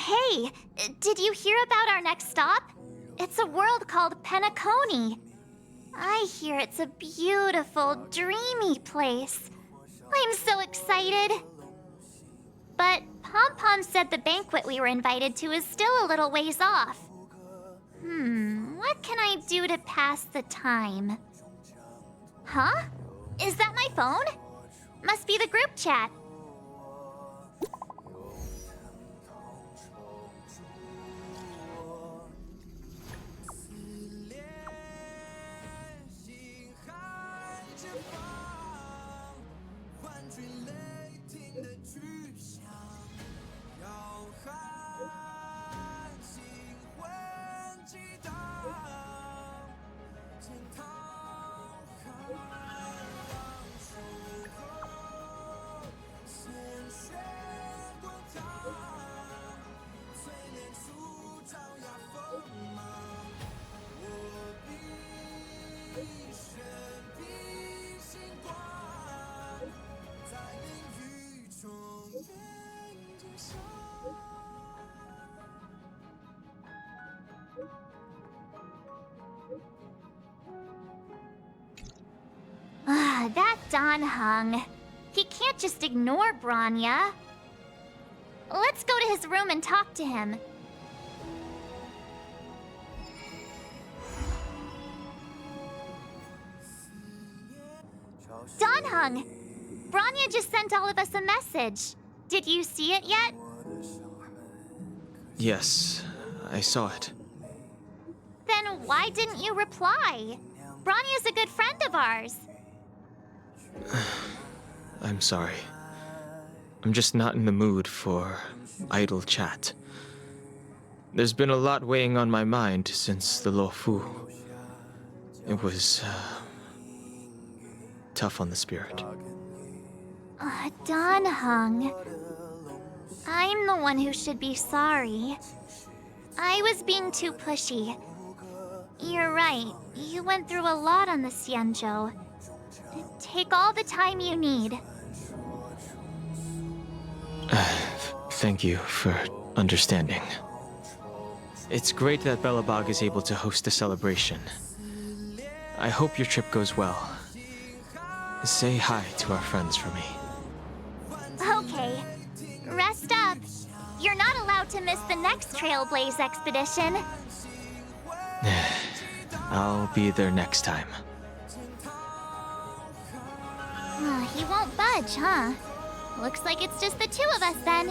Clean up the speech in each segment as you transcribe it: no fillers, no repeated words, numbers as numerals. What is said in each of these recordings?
Hey, did you hear about our next stop? It's a world called Penacony. I hear it's a beautiful, dreamy place. I'm so excited. But Pom-Pom said the banquet we were invited to is still a little ways off. What can I do to pass the time? Huh? Is that my phone? Must be the group chat. That Don Hung. He can't just ignore Branya. Let's go to his room and talk to him. Don Hung! Branya just sent all of us a message. Did you see it yet? Yes, I saw it. Then why didn't you reply? Branya's a good friend of ours. I'm sorry. I'm just not in the mood for idle chat. There's been a lot weighing on my mind since the Luofu. It was tough on the spirit. Don Hung. I'm the one who should be sorry. I was being too pushy. You're right. You went through a lot on the Xianzhou. Take all the time you need. Thank you for understanding. It's great that Belobog is able to host a celebration. I hope your trip goes well. Say hi to our friends for me. Okay. Rest up. You're not allowed to miss the next Trailblaze expedition. I'll be there next time. He won't budge, huh? Looks like it's just the two of us then.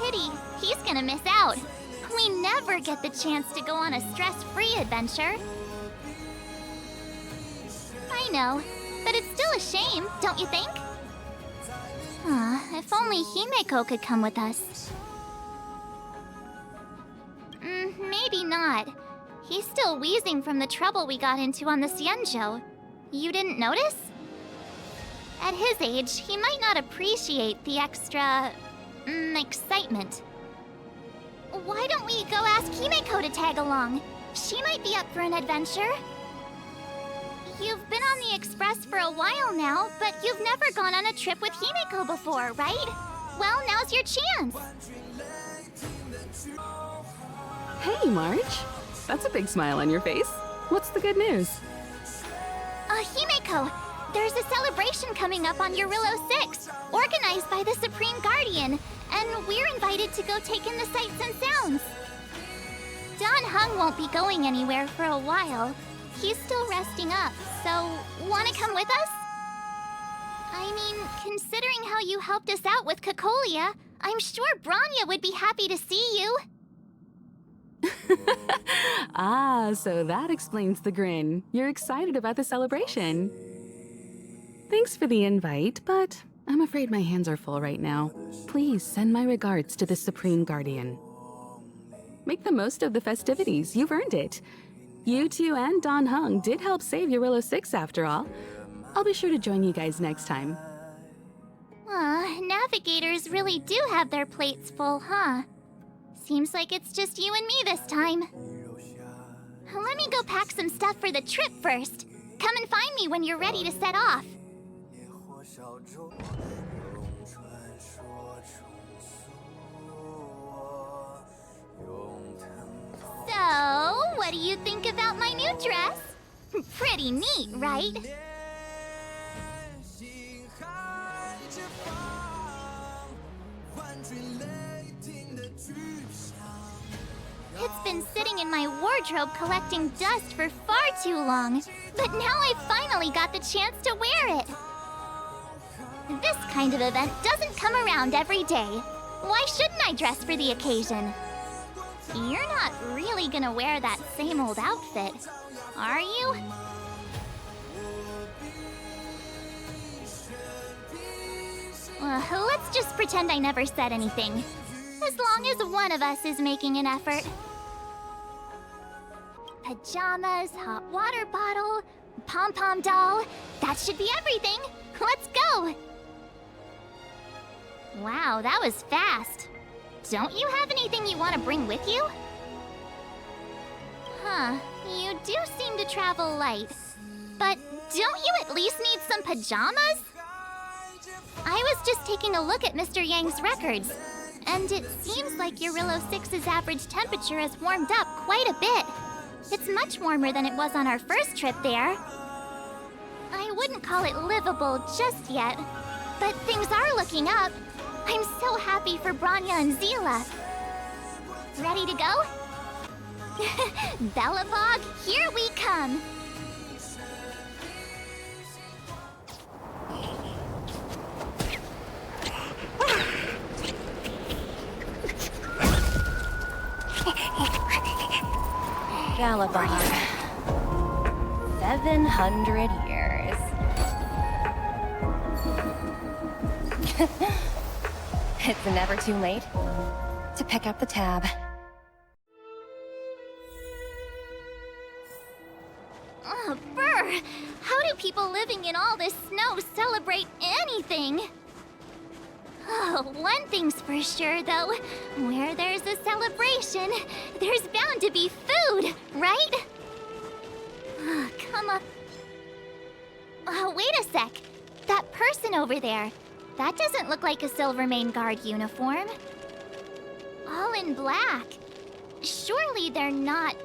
Pity. He's gonna miss out. We never get the chance to go on a stress-free adventure. I know, but it's still a shame, don't you think? If only Himeko could come with us. Maybe not. He's still wheezing from the trouble we got into on the Xianzhou. You didn't notice? At his age, he might not appreciate the extra... excitement. Why don't we go ask Himeko to tag along? She might be up for an adventure. You've been on the Express for a while now, but you've never gone on a trip with Himeko before, right? Well, now's your chance. Hey, Marge. That's a big smile on your face. What's the good news? Himeko, there's a celebration coming up on Eurillo 6, organized by the Supreme Guardian, and we're invited to go take in the sights and sounds. Don Hung won't be going anywhere for a while. He's still resting up, so wanna come with us? I mean, considering how you helped us out with Cocolia, I'm sure Branya would be happy to see you. So that explains the grin. You're excited about the celebration. Thanks for the invite, but I'm afraid my hands are full right now. Please send my regards to the Supreme Guardian. Make the most of the festivities. You've earned it. You two and Don Hung did help save Eurillo 6 after all. I'll be sure to join you guys next time. Navigators really do have their plates full, huh? Seems like it's just you and me this time. Let me go pack some stuff for the trip first. Come and find me when you're ready to set off. what do you think about my new dress? Pretty neat, right? It's been sitting in my wardrobe collecting dust for far too long, but now I finally got the chance to wear it. This kind of event doesn't come around every day. Why shouldn't I dress for the occasion? You're not really gonna wear that same old outfit, are you? Let's just pretend I never said anything. As long as one of us is making an effort. Pajamas, hot water bottle, pom-pom doll. That should be everything. Let's go! Wow, that was fast. Don't you have anything you want to bring with you? Huh, you do seem to travel light. But don't you at least need some pajamas? I was just taking a look at Mr. Yang's records, and it seems like Eurillo 6's average temperature has warmed up quite a bit. It's much warmer than it was on our first trip there. I wouldn't call it livable just yet, but things are looking up. I'm so happy for Branya and Zila. Ready to go? Belobog, here we come! Galabog. 700 years. It's never too late to pick up the tab. Oh, brr! How do people living in all this snow celebrate anything? Oh, one thing's for sure, though. Where there's a celebration, there's bound to be food, right? Oh, come on. Oh, wait a sec. That person over there, that doesn't look like a Silvermane Guard uniform. All in black. Surely they're not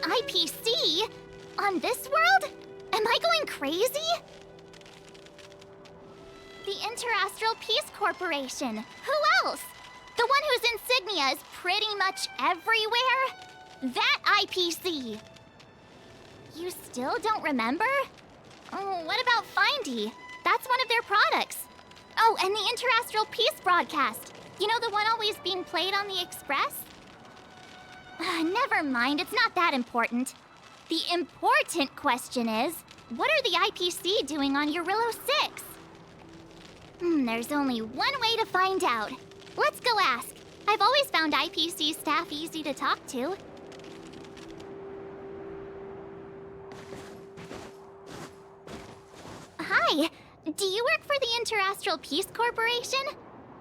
IPC on this world? Am I going crazy? The Interastral Peace Corporation. Who else? The one whose insignia is pretty much everywhere? That IPC. You still don't remember? Oh, what about Findy? That's one of their products. Oh, and the Interastral Peace broadcast. You know, the one always being played on the Express? Never mind, it's not that important. The important question is, what are the IPC doing on Eurillo 6? There's only one way to find out. Let's go ask. I've always found IPC staff easy to talk to. Hi, do you work for the Interastral Peace Corporation?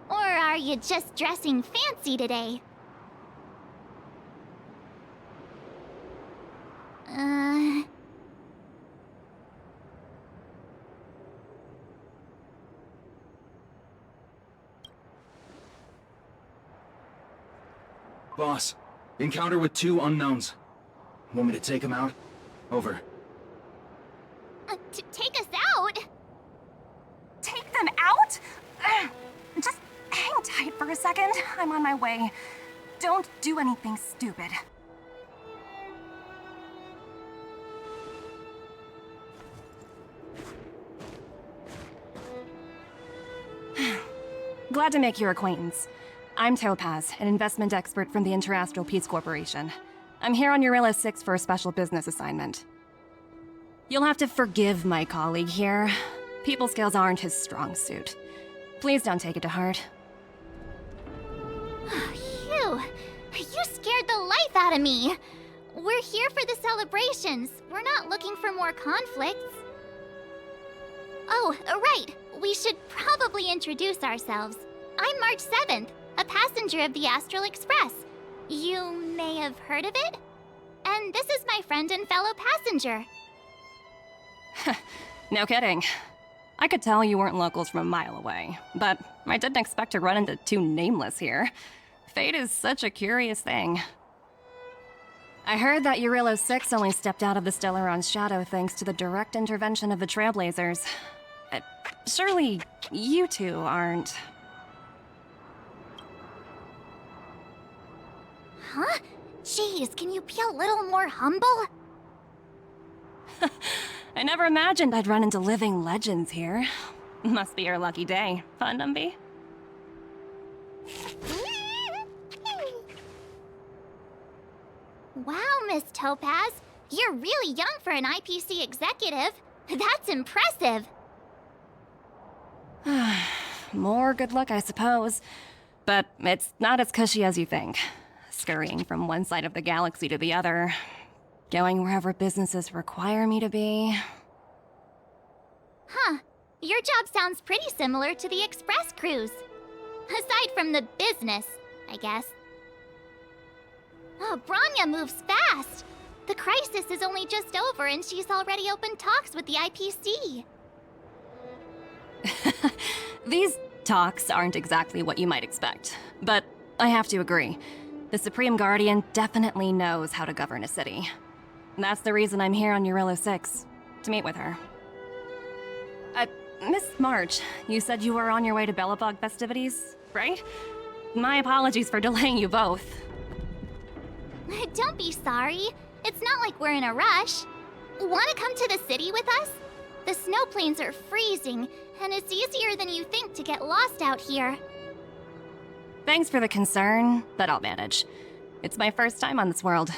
Or are you just dressing fancy today? Boss, encounter with 2 unknowns. Want me to take them out? Over. Take us out? Take them out? Just hang tight for a second. I'm on my way. Don't do anything stupid. Glad to make your acquaintance. I'm Topaz, an investment expert from the Interastral Peace Corporation. I'm here on Eurillo 6 for a special business assignment. You'll have to forgive my colleague here. People skills aren't his strong suit. Please don't take it to heart. Phew! You scared the life out of me! We're here for the celebrations. We're not looking for more conflicts. Oh, right. We should probably introduce ourselves. I'm March 7th, a passenger of the Astral Express. You may have heard of it? And this is my friend and fellow passenger. No kidding. I could tell you weren't locals from a mile away, but I didn't expect to run into 2 nameless here. Fate is such a curious thing. I heard that Eurilo 6 only stepped out of the Stellaron's shadow thanks to the direct intervention of the Trailblazers. Surely, you two aren't... Huh? Jeez, can you be a little more humble? I never imagined I'd run into living legends here. Must be your lucky day, huh, Numby? Wow, Miss Topaz. You're really young for an IPC executive. That's impressive. More good luck, I suppose. But it's not as cushy as you think. Scurrying from one side of the galaxy to the other. Going wherever businesses require me to be. Huh. Your job sounds pretty similar to the express cruise. Aside from the business, I guess. Oh, Branya moves fast. The crisis is only just over and she's already opened talks with the IPC. These talks aren't exactly what you might expect. But I have to agree. The Supreme Guardian definitely knows how to govern a city. That's the reason I'm here on Eurilo 6, to meet with her. Miss March, you said you were on your way to Belobog festivities, right? My apologies for delaying you both. Don't be sorry. It's not like we're in a rush. Want to come to the city with us? The snow plains are freezing, and it's easier than you think to get lost out here. Thanks for the concern, but I'll manage. It's my first time on this world.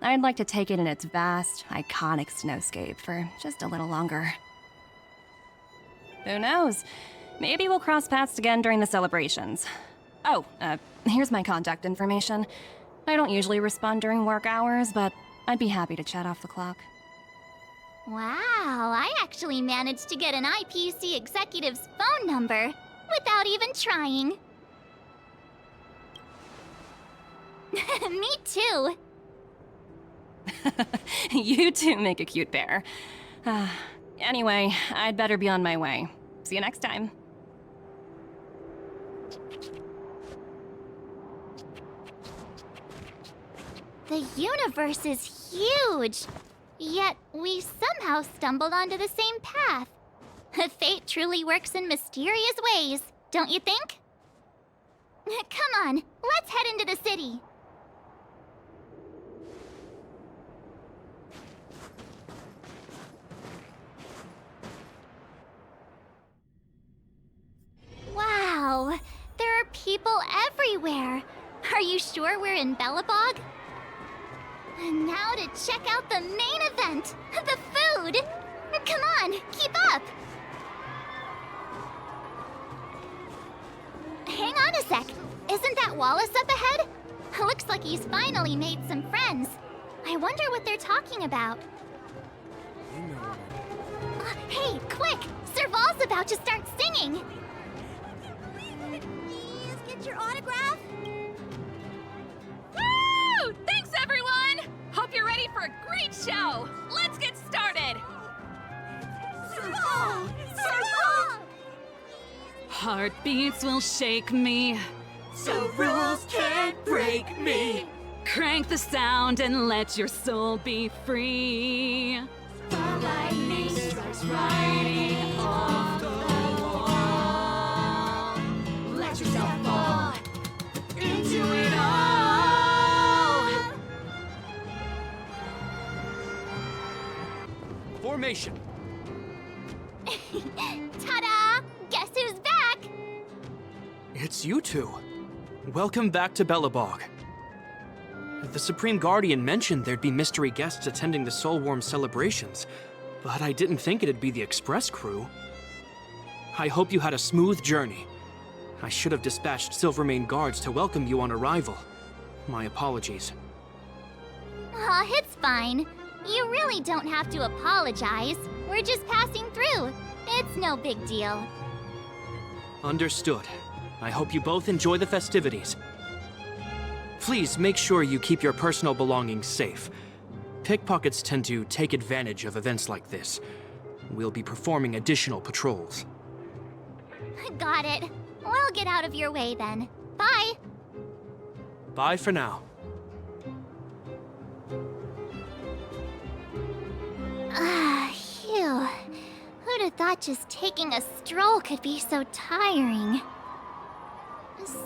I'd like to take it in its vast, iconic snowscape for just a little longer. Who knows? Maybe we'll cross paths again during the celebrations. Oh, here's my contact information. I don't usually respond during work hours, but I'd be happy to chat off the clock. Wow, I actually managed to get an IPC executive's phone number without even trying. Me too. You two make a cute pair. Anyway, I'd better be on my way. See you next time. The universe is huge, yet we somehow stumbled onto the same path. Fate truly works in mysterious ways, don't you think? Come on, let's head into the city. Wow, there are people everywhere. Are you sure we're in Belobog? And now to check out the main event, the food! Come on, keep up! Hang on a sec, isn't that Wallace up ahead? Looks like he's finally made some friends. I wonder what they're talking about. Hey, quick! Serval's about to start singing! Please get your autograph? Woo! Thanks, everyone! Hope you're ready for a great show! Let's get started! Serval! Serval! Heartbeats will shake me. So rules can't break me. Crank the sound and let your soul be free. The lightning strikes right off the wall. Let yourself fall into it all. Formation. Ta-da! Guess who's back? It's you two. Welcome back to Belobog. The Supreme Guardian mentioned there'd be mystery guests attending the Soulworm celebrations, but I didn't think it'd be the Express crew. I hope you had a smooth journey. I should have dispatched Silvermane guards to welcome you on arrival. My apologies. Aw, it's fine. You really don't have to apologize. We're just passing through. It's no big deal. Understood. I hope you both enjoy the festivities. Please make sure you keep your personal belongings safe. Pickpockets tend to take advantage of events like this. We'll be performing additional patrols. Got it. We'll get out of your way then. Bye. Bye for now. thought just taking a stroll could be so tiring.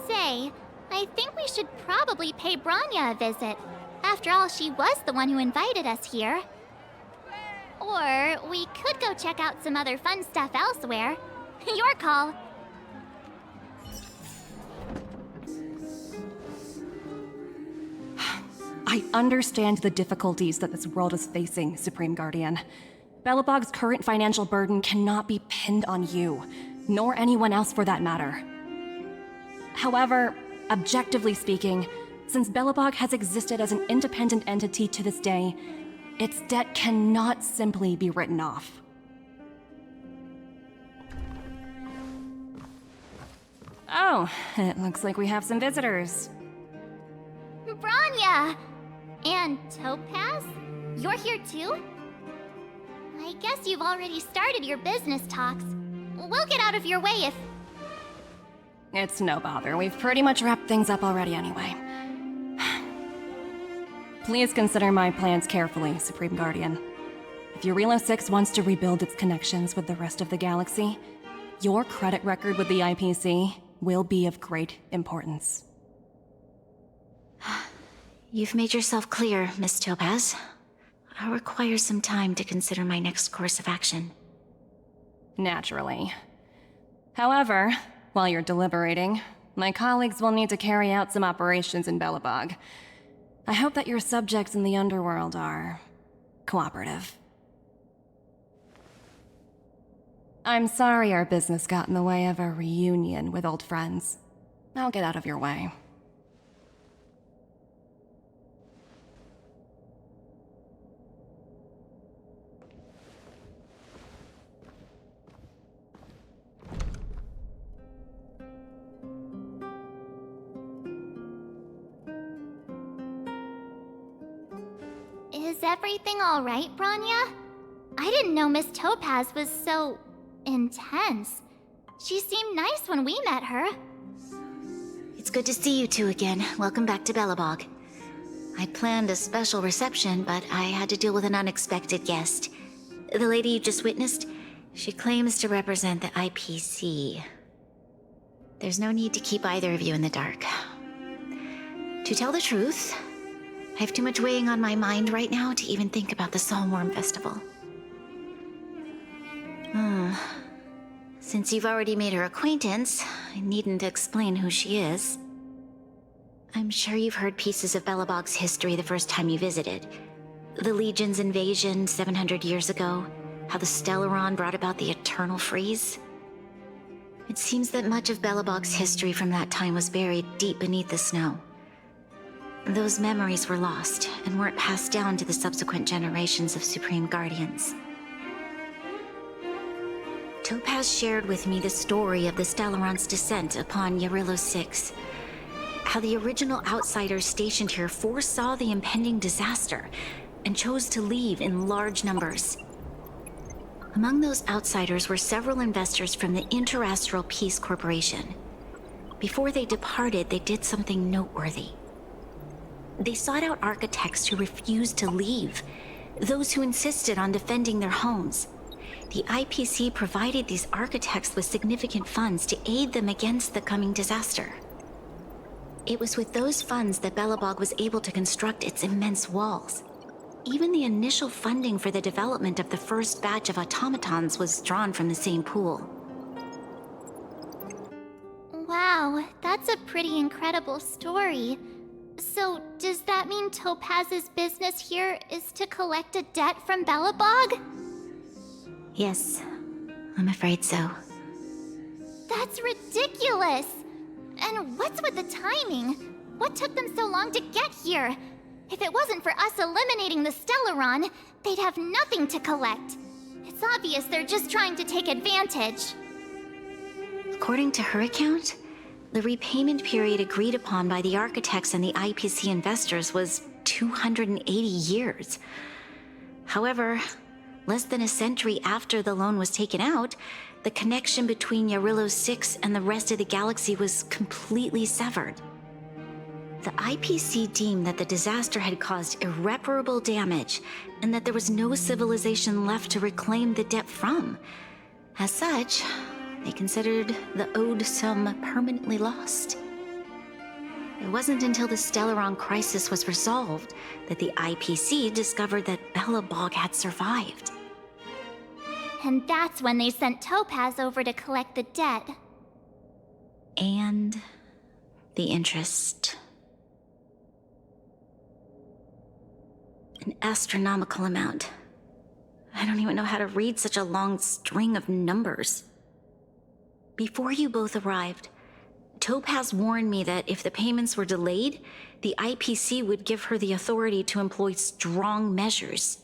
Say, I think we should probably pay Branya a visit. After all, she was the one who invited us here. Or we could go check out some other fun stuff elsewhere. Your call. I understand the difficulties that this world is facing, Supreme Guardian. Belobog's current financial burden cannot be pinned on you, nor anyone else for that matter. However, objectively speaking, since Belobog has existed as an independent entity to this day, its debt cannot simply be written off. Oh, it looks like we have some visitors. Branya! And Topaz? You're here too? I guess you've already started your business talks. We'll get out of your way if... It's no bother. We've pretty much wrapped things up already anyway. Please consider my plans carefully, Supreme Guardian. If Eurilo 6 wants to rebuild its connections with the rest of the galaxy, your credit record with the IPC will be of great importance. You've made yourself clear, Miss Topaz. I'll require some time to consider my next course of action. Naturally. However, while you're deliberating, my colleagues will need to carry out some operations in Belobog. I hope that your subjects in the underworld are cooperative. I'm sorry our business got in the way of a reunion with old friends. I'll get out of your way. Is everything alright, Branya? I didn't know Miss Topaz was so... intense. She seemed nice when we met her. It's good to see you two again. Welcome back to Belobog. I planned a special reception, but I had to deal with an unexpected guest. The lady you just witnessed, she claims to represent the IPC. There's no need to keep either of you in the dark. To tell the truth, I have too much weighing on my mind right now to even think about the Soulworm Festival. Since you've already made her acquaintance, I needn't explain who she is. I'm sure you've heard pieces of Belobog's history the first time you visited. The Legion's invasion 700 years ago, how the Stellaron brought about the Eternal Freeze. It seems that much of Belobog's history from that time was buried deep beneath the snow. Those memories were lost and weren't passed down to the subsequent generations of Supreme Guardians. Topaz shared with me the story of the Stellaron's descent upon Eurilo 6. How the original outsiders stationed here foresaw the impending disaster and chose to leave in large numbers. Among those outsiders were several investors from the Interastral Peace Corporation. Before they departed, they did something noteworthy. They sought out architects who refused to leave, those who insisted on defending their homes. The IPC provided these architects with significant funds to aid them against the coming disaster. It was with those funds that Belobog was able to construct its immense walls. Even the initial funding for the development of the first batch of automatons was drawn from the same pool. Wow, that's a pretty incredible story. So, does that mean Topaz's business here is to collect a debt from Belobog? Yes, I'm afraid so. That's ridiculous! And what's with the timing? What took them so long to get here? If it wasn't for us eliminating the Stellaron, they'd have nothing to collect. It's obvious they're just trying to take advantage. According to her account, the repayment period agreed upon by the architects and the IPC investors was 280 years. However, less than a century after the loan was taken out, the connection between Eurilo 6 and the rest of the galaxy was completely severed. The IPC deemed that the disaster had caused irreparable damage and that there was no civilization left to reclaim the debt from. As such, they considered the Ode Sum permanently lost. It wasn't until the Stellaron crisis was resolved that the IPC discovered that Belobog had survived. And that's when they sent Topaz over to collect the debt. And the interest. An astronomical amount. I don't even know how to read such a long string of numbers. Before you both arrived, Topaz warned me that if the payments were delayed, the IPC would give her the authority to employ strong measures.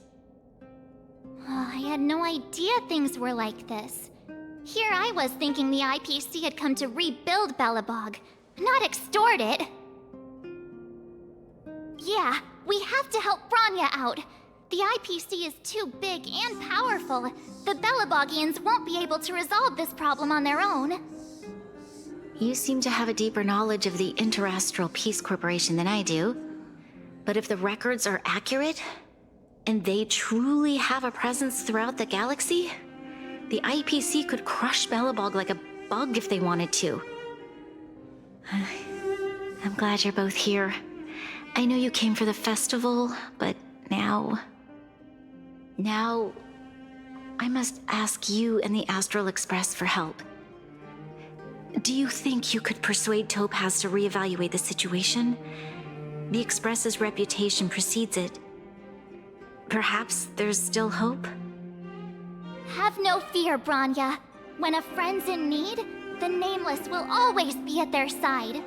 I had no idea things were like this. Here I was thinking the IPC had come to rebuild Belobog, not extort it. Yeah, we have to help Bronya out. The IPC is too big and powerful. The Belobogians won't be able to resolve this problem on their own. You seem to have a deeper knowledge of the Interastral Peace Corporation than I do. But if the records are accurate, and they truly have a presence throughout the galaxy, the IPC could crush Belobog like a bug if they wanted to. I'm glad you're both here. I know you came for the festival, but now I must ask you and the Astral Express for help. Do you think you could persuade Topaz to reevaluate the situation? The Express's reputation precedes it. Perhaps there's still hope? Have no fear, Bronya. When a friend's in need, the Nameless will always be at their side.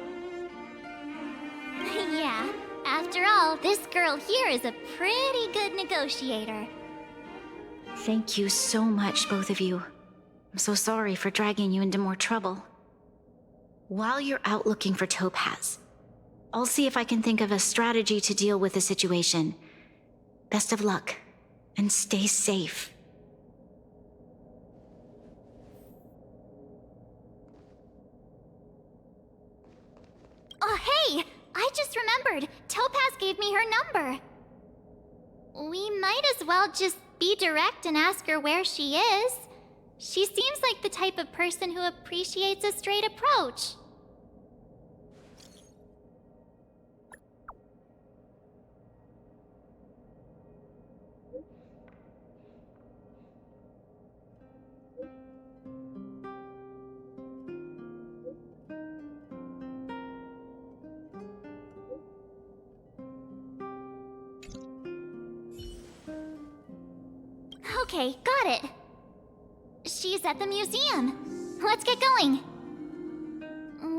Yeah, after all, this girl here is a pretty good negotiator. Thank you so much, both of you. I'm so sorry for dragging you into more trouble. While you're out looking for Topaz, I'll see if I can think of a strategy to deal with the situation. Best of luck, and stay safe. Oh, hey! I just remembered. Topaz gave me her number. We might as well just be direct and ask her where she is. She seems like the type of person who appreciates a straight approach. Okay, got it. She's at the museum. Let's get going.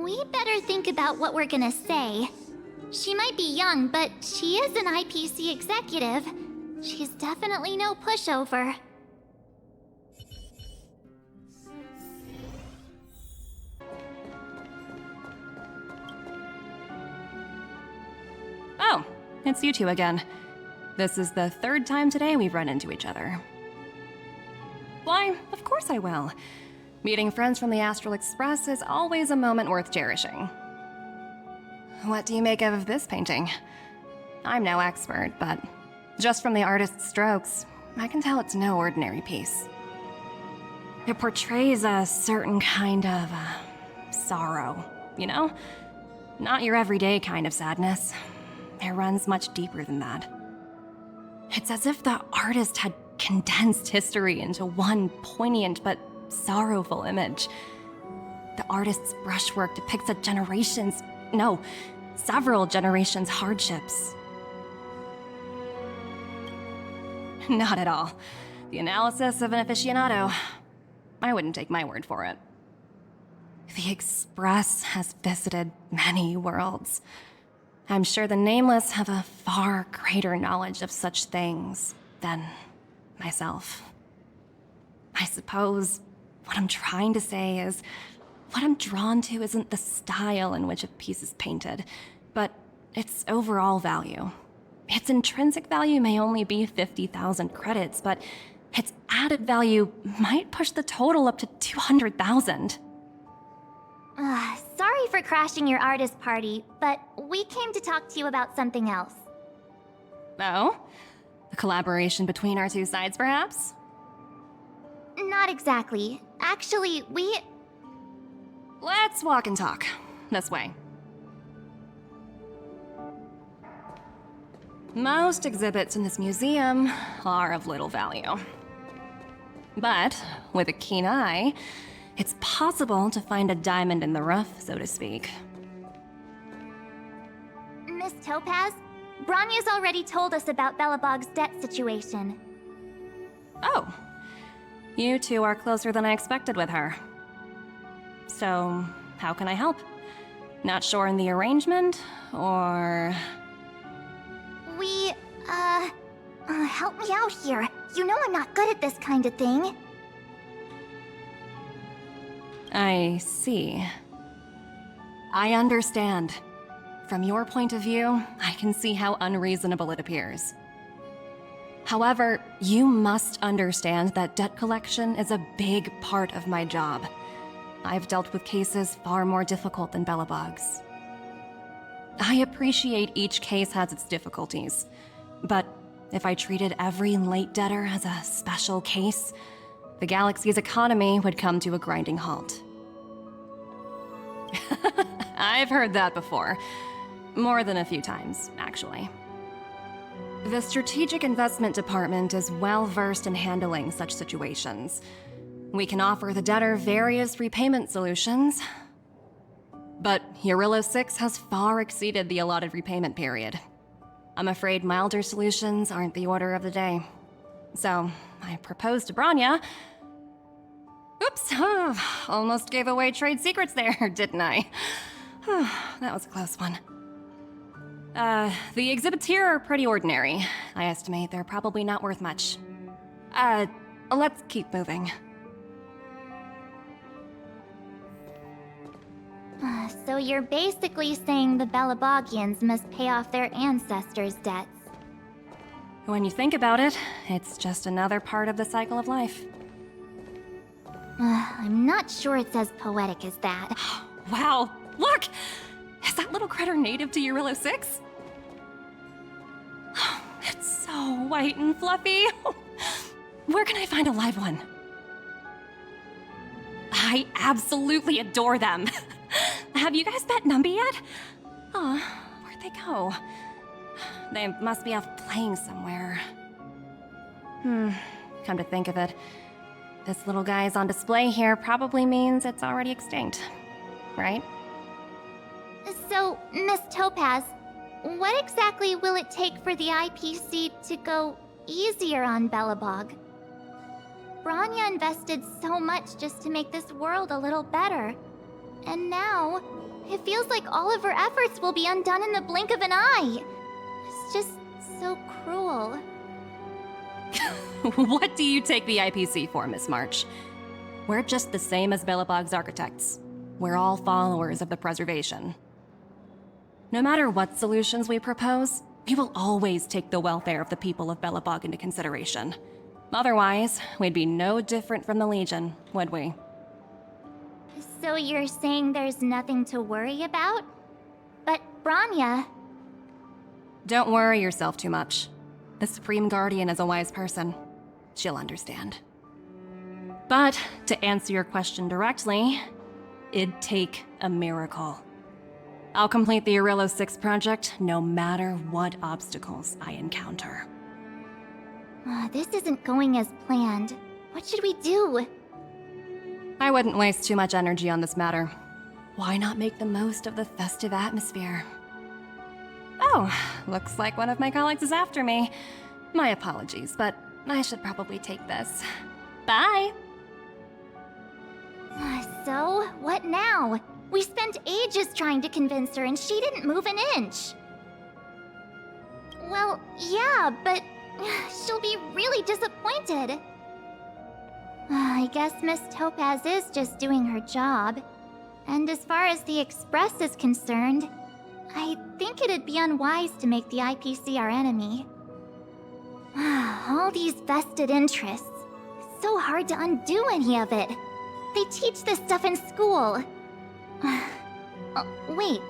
We better think about what we're gonna say. She might be young, but she is an IPC executive. She's definitely no pushover. Oh, it's you two again. This is the third time today we've run into each other. Why, of course I will. Meeting friends from the Astral Express is always a moment worth cherishing. What do you make of this painting? I'm no expert, but just from the artist's strokes, I can tell it's no ordinary piece. It portrays a certain kind of sorrow, you know? Not your everyday kind of sadness. It runs much deeper than that. It's as if the artist had condensed history into one poignant but sorrowful image. The artist's brushwork depicts several generations' hardships. Not at all. The analysis of an aficionado. I wouldn't take my word for it. The Express has visited many worlds. I'm sure the Nameless have a far greater knowledge of such things than myself. I suppose what I'm trying to say is, what I'm drawn to isn't the style in which a piece is painted, but its overall value. Its intrinsic value may only be 50,000 credits, but its added value might push the total up to 200,000. Sorry for crashing your artist party, but we came to talk to you about something else. Oh? A collaboration between our two sides, perhaps? not exactly. Actually, Let's walk and talk. This way. Most exhibits in this museum are of little value. But with a keen eye, it's possible to find a diamond in the rough, so to speak. Miss Topaz, Bronya's already told us about Belobog's debt situation. Oh, you two are closer than I expected with her. So, how can I help? Not sure in the arrangement, or... Help me out here. You know I'm not good at this kind of thing. I see. I understand. From your point of view, I can see how unreasonable it appears. However, you must understand that debt collection is a big part of my job. I've dealt with cases far more difficult than Belobog's. I appreciate each case has its difficulties, but if I treated every late debtor as a special case, the galaxy's economy would come to a grinding halt. I've heard that before. More than a few times, actually. The Strategic Investment Department is well versed in handling such situations. We can offer the debtor various repayment solutions, but Eurillo 6 has far exceeded the allotted repayment period. I'm afraid milder solutions aren't the order of the day. So, I proposed to Bronya. Oops, almost gave away trade secrets there, didn't I? That was a close one. The exhibits here are pretty ordinary. I estimate they're probably not worth much. Let's keep moving. So you're basically saying the Belabogians must pay off their ancestors' debts. When you think about it, it's just another part of the cycle of life. I'm not sure it's as poetic as that. Wow, look! Is that little critter native to Eurillo 6? It's so white and fluffy. Where can I find a live one? I absolutely adore them. Have you guys met Numby yet? Oh, where'd they go? They must be off playing somewhere. Come to think of it, this little guy's on display here probably means it's already extinct, right? So, Miss Topaz, what exactly will it take for the IPC to go easier on Belobog? Bronya invested so much just to make this world a little better. And now, it feels like all of her efforts will be undone in the blink of an eye. It's just so cruel. What do you take the IPC for, Miss March? We're just the same as Belobog's architects. We're all followers of the preservation. No matter what solutions we propose, we will always take the welfare of the people of Belobog into consideration. Otherwise, we'd be no different from the Legion, would we? So you're saying there's nothing to worry about? But Bronya... Don't worry yourself too much. The Supreme Guardian is a wise person. She'll understand. But, to answer your question directly, it'd take a miracle. I'll complete the Eurillo 6 project no matter what obstacles I encounter. This isn't going as planned. What should we do? I wouldn't waste too much energy on this matter. Why not make the most of the festive atmosphere? Oh, looks like one of my colleagues is after me. My apologies, but I should probably take this. Bye! So, what now? We spent ages trying to convince her and she didn't move an inch. Well, yeah, but she'll be really disappointed. I guess Miss Topaz is just doing her job. And as far as the Express is concerned, I think it'd be unwise to make the IPC our enemy. All these vested interests. It's so hard to undo any of it. They teach this stuff in school. Wait,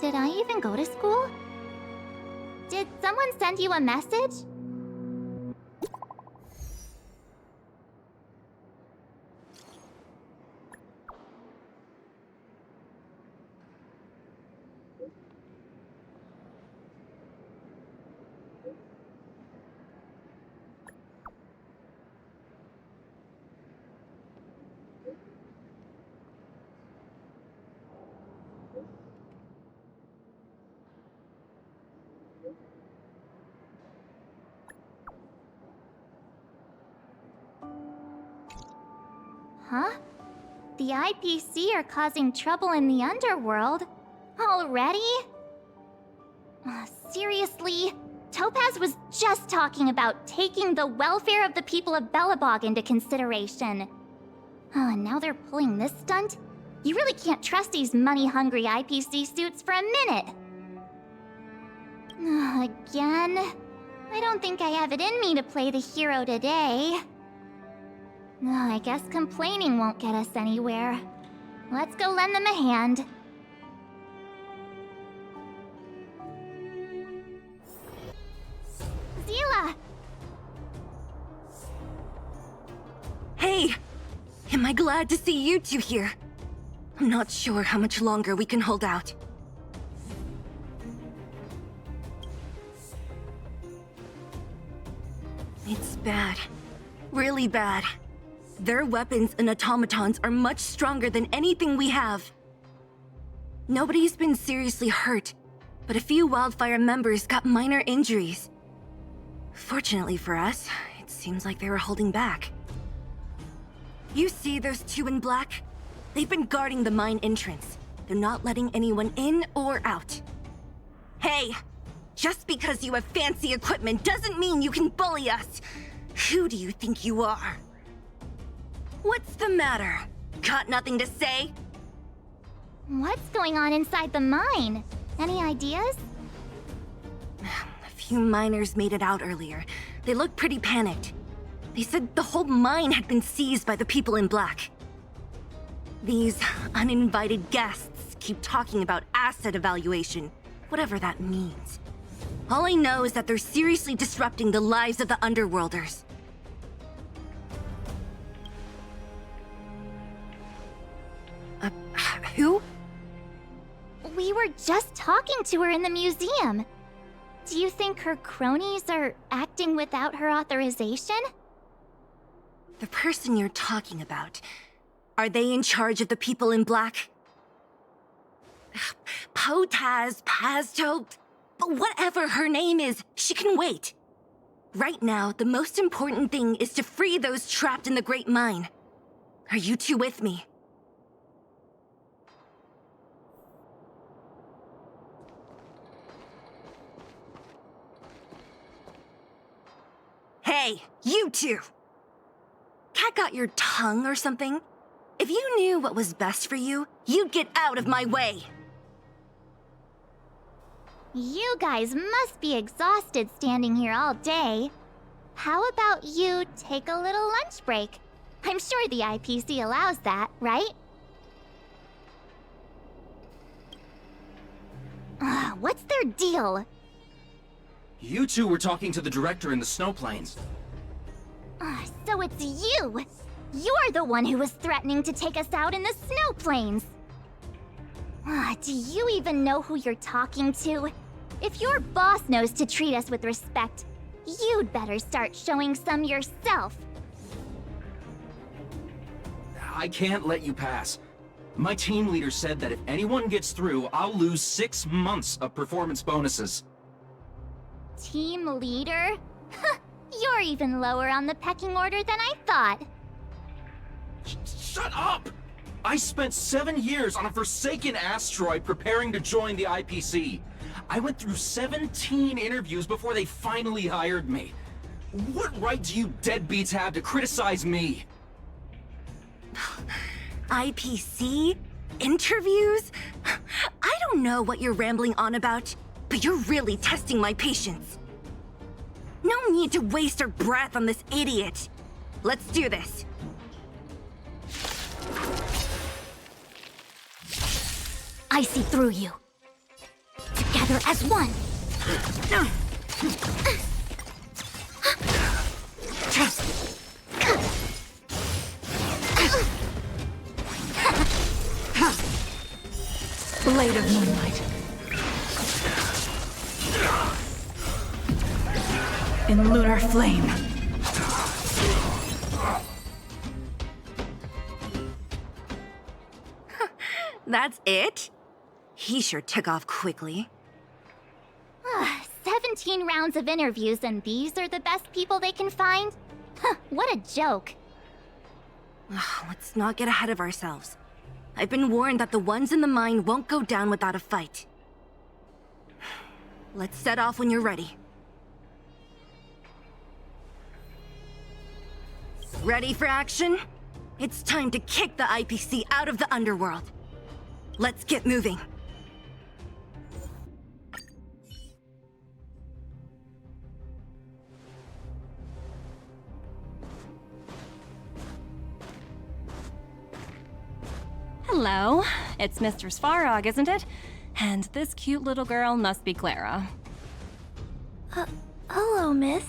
did I even go to school? Did someone send you a message? Huh? The IPC are causing trouble in the underworld? Already? Seriously? Topaz was just talking about taking the welfare of the people of Belobog into consideration. And now they're pulling this stunt? You really can't trust these money-hungry IPC suits for a minute. Again? I don't think I have it in me to play the hero today. I guess complaining won't get us anywhere. Let's go lend them a hand. Zila! Hey! Am I glad to see you two here? I'm not sure how much longer we can hold out. It's bad. Really bad. Their weapons and automatons are much stronger than anything we have. Nobody's been seriously hurt, but a few Wildfire members got minor injuries. Fortunately for us, it seems like they were holding back. You see those two in black? They've been guarding the mine entrance. They're not letting anyone in or out. Hey! Just because you have fancy equipment doesn't mean you can bully us! Who do you think you are? What's the matter? Got nothing to say? What's going on inside the mine? Any ideas? A few miners made it out earlier. They looked pretty panicked. They said the whole mine had been seized by the people in black. These uninvited guests keep talking about asset evaluation, whatever that means. All I know is that they're seriously disrupting the lives of the Underworlders. Who? We were just talking to her in the museum. Do you think her cronies are acting without her authorization? The person you're talking about, are they in charge of the people in black? Potaz, Pazto, but whatever her name is, she can wait. Right now, the most important thing is to free those trapped in the Great Mine. Are you two with me? Hey, you two! Cat got your tongue or something? If you knew what was best for you, you'd get out of my way! You guys must be exhausted standing here all day. How about you take a little lunch break? I'm sure the IPC allows that, right? What's their deal? You two were talking to the director in the snowplains. So it's you! You're the one who was threatening to take us out in the snow plains! Do you even know who you're talking to? If your boss knows to treat us with respect, you'd better start showing some yourself. I can't let you pass. My team leader said that if anyone gets through, I'll lose 6 months of performance bonuses. Team leader? You're even lower on the pecking order than I thought. Shut up! I spent 7 years on a forsaken asteroid preparing to join the IPC. I went through 17 interviews before they finally hired me. What right do you deadbeats have to criticize me? IPC? Interviews? I don't know what you're rambling on about, but you're really testing my patience. No need to waste our breath on this idiot. Let's do this. I see through you. Together as one. Blade of Moonlight. In lunar flame. That's it? He sure took off quickly. 17 rounds of interviews and these are the best people they can find? What a joke. Let's not get ahead of ourselves. I've been warned that the ones in the mine won't go down without a fight. Let's set off when you're ready. Ready for action? It's time to kick the IPC out of the underworld. Let's get moving. Hello. It's Mr. Svarog, isn't it? And this cute little girl must be Clara. Hello, miss.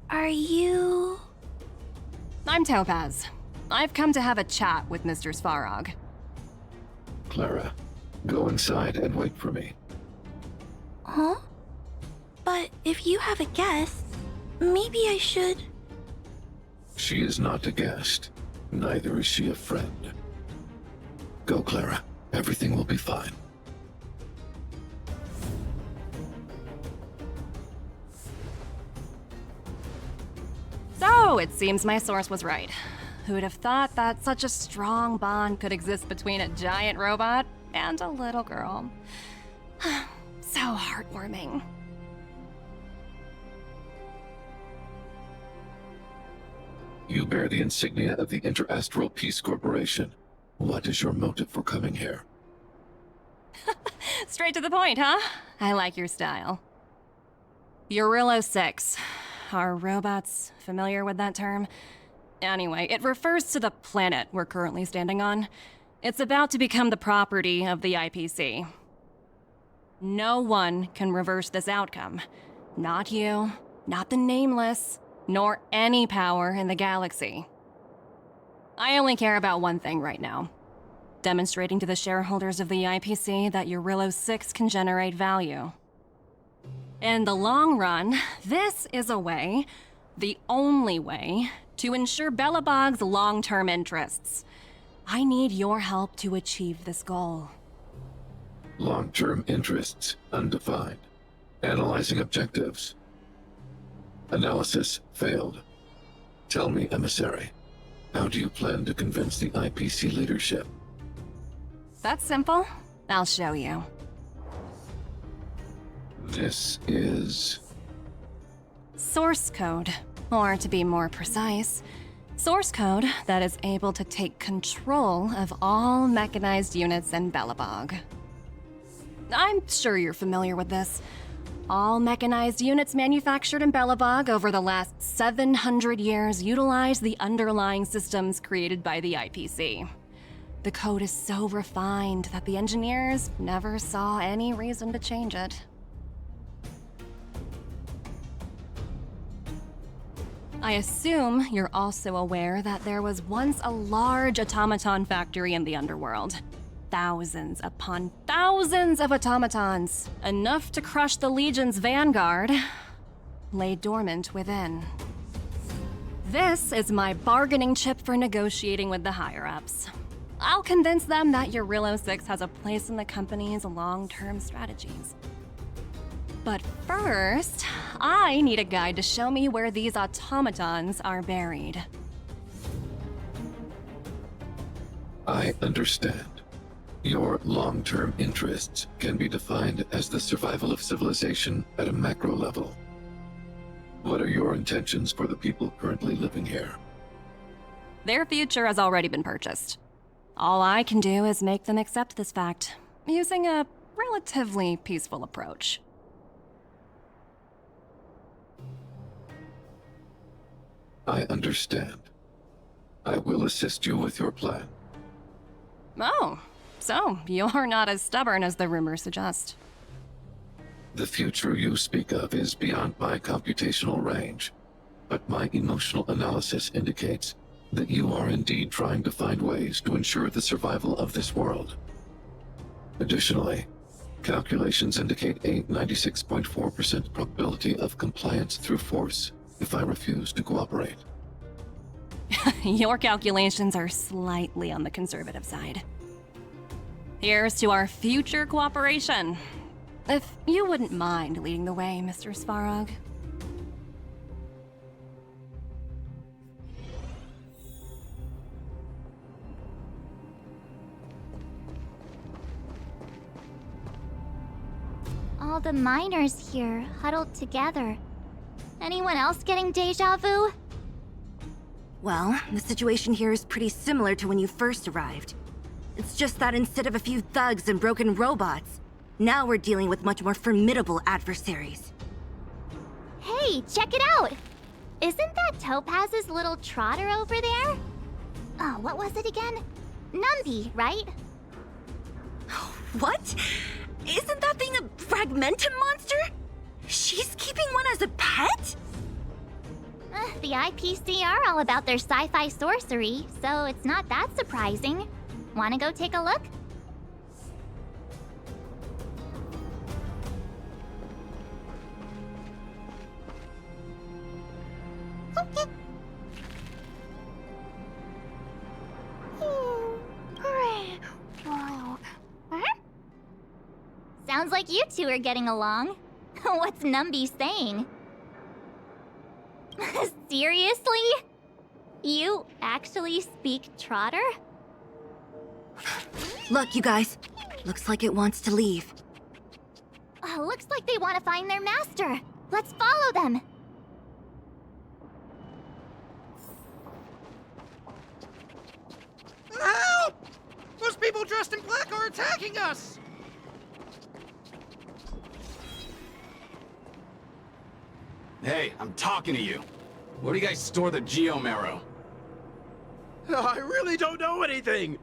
Are you... I'm Topaz. I've come to have a chat with Mr. Svarog. Clara, go inside and wait for me. Huh? But if you have a guest, maybe I should... She is not a guest. Neither is she a friend. Go, Clara. Everything will be fine. So, it seems my source was right. Who'd have thought that such a strong bond could exist between a giant robot and a little girl? So heartwarming. You bear the insignia of the Interastral Peace Corporation. What is your motive for coming here? Straight to the point, huh? I like your style. Eurillo 6. Are robots familiar with that term? Anyway, it refers to the planet we're currently standing on. It's about to become the property of the IPC. No one can reverse this outcome. Not you, not the Nameless, nor any power in the galaxy. I only care about one thing right now. Demonstrating to the shareholders of the IPC that Eurillo 6 can generate value. In the long run, this is a way, the only way, to ensure Belobog's long-term interests. I need your help to achieve this goal. Long-term interests, undefined. Analyzing objectives. Analysis failed. Tell me, Emissary, how do you plan to convince the IPC leadership? That's simple. I'll show you. This is... Source code. Or to be more precise, source code that is able to take control of all mechanized units in Belobog. I'm sure you're familiar with this. All mechanized units manufactured in Belobog over the last 700 years utilize the underlying systems created by the IPC. The code is so refined that the engineers never saw any reason to change it. I assume you're also aware that there was once a large automaton factory in the underworld. Thousands upon thousands of automatons, enough to crush the Legion's vanguard, lay dormant within. This is my bargaining chip for negotiating with the higher-ups. I'll convince them that Eurillo 6 has a place in the company's long-term strategies. But first, I need a guide to show me where these automatons are buried. I understand. Your long-term interests can be defined as the survival of civilization at a macro level. What are your intentions for the people currently living here? Their future has already been purchased. All I can do is make them accept this fact, using a relatively peaceful approach. I understand. I will assist you with your plan. Oh, so you're not as stubborn as the rumors suggest. The future you speak of is beyond my computational range, but my emotional analysis indicates that you are indeed trying to find ways to ensure the survival of this world. Additionally, calculations indicate a 96.4% probability of compliance through force if I refuse to cooperate. Your calculations are slightly on the conservative side. Here's to our future cooperation. If you wouldn't mind leading the way, Mr. Svarog. All the miners here, huddled together. Anyone else getting deja vu? Well, the situation here is pretty similar to when you first arrived. It's just that instead of a few thugs and broken robots, now we're dealing with much more formidable adversaries. Hey, check it out! Isn't that Topaz's little trotter over there? Oh, what was it again? Numby, right? What? Isn't that thing a fragmentum monster? She's keeping one as a pet? The IPC are all about their sci-fi sorcery, so it's not that surprising. Wanna go take a look? Okay. Sounds like you two are getting along. What's Numby saying? Seriously? You actually speak Trotter? Look, you guys. Looks like it wants to leave. Looks like they want to find their master. Let's follow them. Help! Those people dressed in black are attacking us! Hey, I'm talking to you. Where do you guys store the Geomarrow? I really don't know anything!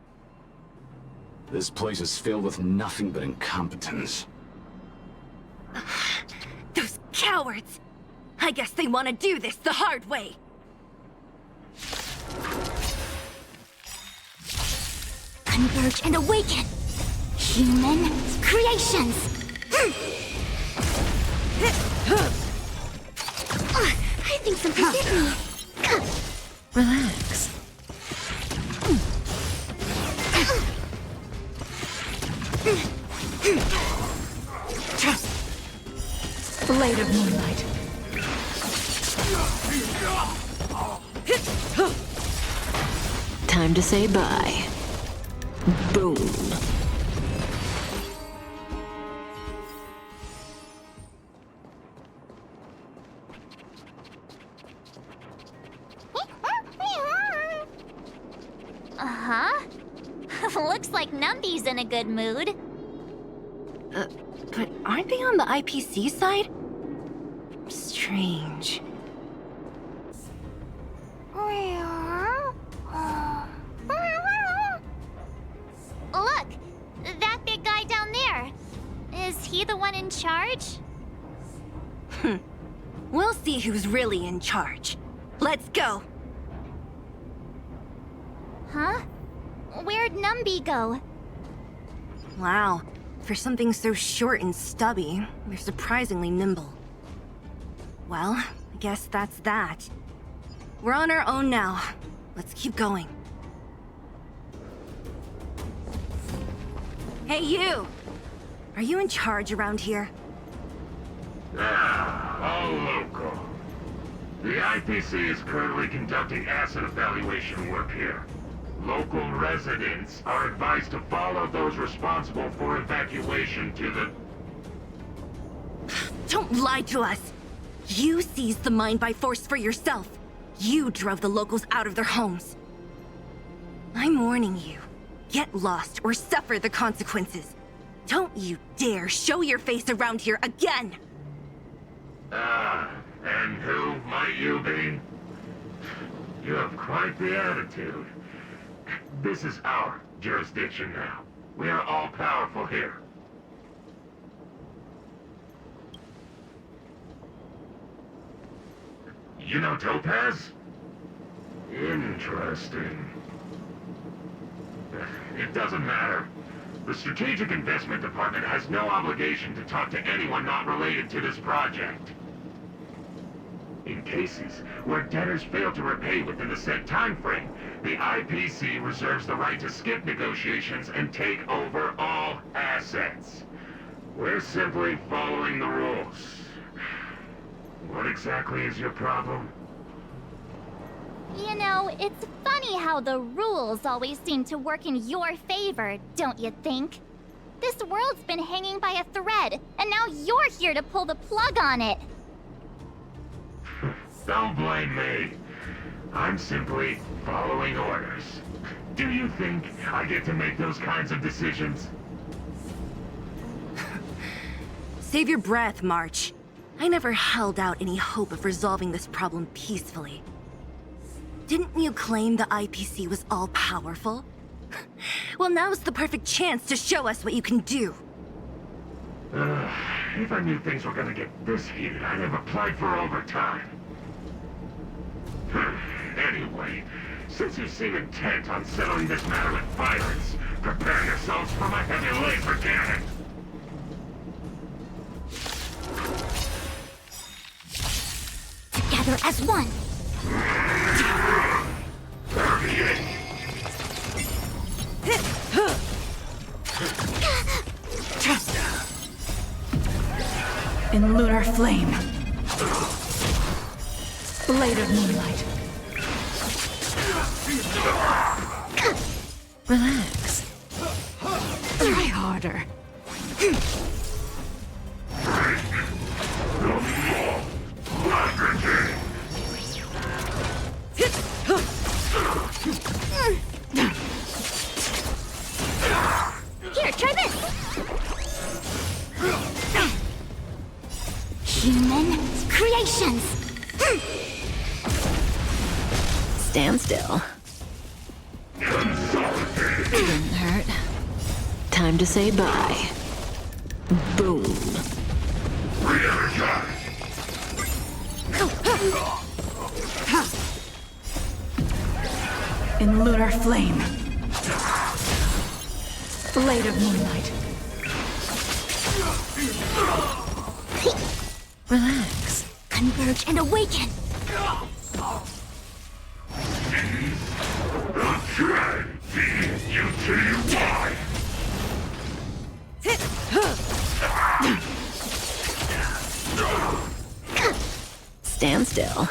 This place is filled with nothing but incompetence. Those cowards! I guess they want to do this the hard way. Converge and awaken! Human creations! I think something hit me. Relax. Blade of moonlight. Time to say bye. Boom. Uh-huh. Looks like Numby's in a good mood. But aren't they on the IPC side? Strange. Look! That big guy down there. Is he the one in charge? We'll see who's really in charge. Let's go! Huh? Where'd Numby go? Wow. For something so short and stubby, they're surprisingly nimble. Well, I guess that's that. We're on our own now. Let's keep going. Hey, you! Are you in charge around here? All local. The IPC is currently conducting asset evaluation work here. Local residents are advised to follow those responsible for evacuation to the... Don't lie to us! You seized the mine by force for yourself. You drove the locals out of their homes. I'm warning you. Get lost or suffer the consequences. Don't you dare show your face around here again! And who might you be? You have quite the attitude. This is our jurisdiction now. We are all powerful here. You know Topaz? Interesting. It doesn't matter. The Strategic Investment Department has no obligation to talk to anyone not related to this project. In cases where debtors fail to repay within the set time frame, the IPC reserves the right to skip negotiations and take over all assets. We're simply following the rules. What exactly is your problem? You know, it's funny how the rules always seem to work in your favor, don't you think? This world's been hanging by a thread, and now you're here to pull the plug on it. Don't blame me. I'm simply following orders. Do you think I get to make those kinds of decisions? Save your breath, March. I never held out any hope of resolving this problem peacefully. Didn't you claim the IPC was all-powerful? Well, now's the perfect chance to show us what you can do. If I knew things were gonna get this heated, I'd have applied for overtime. Anyway, since you seem intent on settling this matter with violence, prepare yourselves for my heavy laser cannon! Together as one! In lunar flame. Blade of moonlight. Relax. Try harder. Here, try this! Human creations! Stand still. Didn't hurt. Time to say bye. Boom. In lunar flame. Blade of moonlight. Relax. Converge and awaken! Stand still.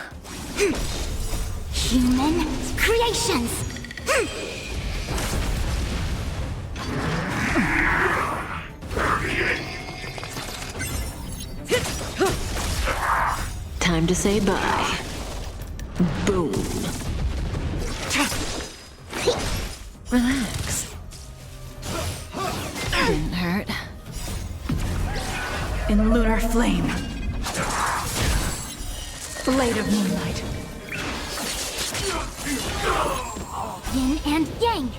Human creations! Time to say bye. Boom. Relax. Didn't hurt. In lunar flame. Blade of moonlight. Yin and yang!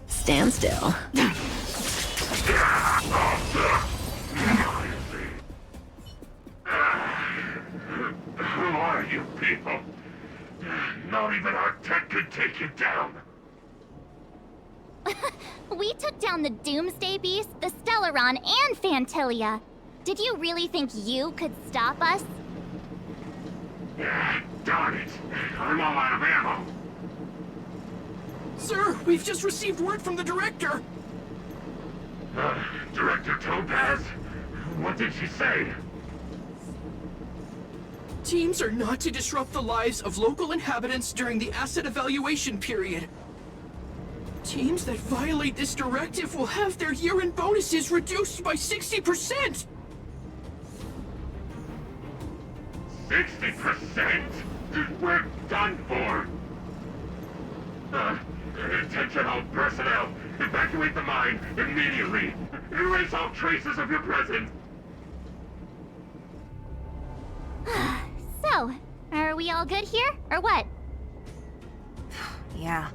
Stand still. Who are you people? Not even our tech could take you down. We took down the Doomsday Beast, the Stellaron, and Fantilia. Did you really think you could stop us? Darn it. I'm all out of ammo. Sir, we've just received word from the director. Director Topaz? What did she say? Teams are not to disrupt the lives of local inhabitants during the asset evaluation period. Teams that violate this directive will have their year-end bonuses reduced by 60%! 60%? We're done for! Attention all personnel! Evacuate the mine immediately! Erase all traces of your presence! So, are we all good here, or what? Yeah.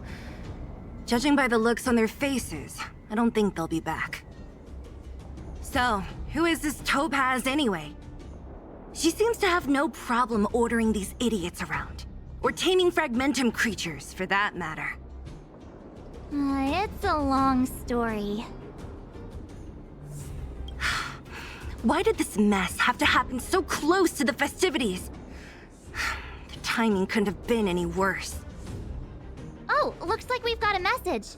Judging by the looks on their faces, I don't think they'll be back. So, who is this Topaz anyway? She seems to have no problem ordering these idiots around. Or taming fragmentum creatures, for that matter. It's a long story. Why did this mess have to happen so close to the festivities? The timing couldn't have been any worse. Oh, looks like we've got a message.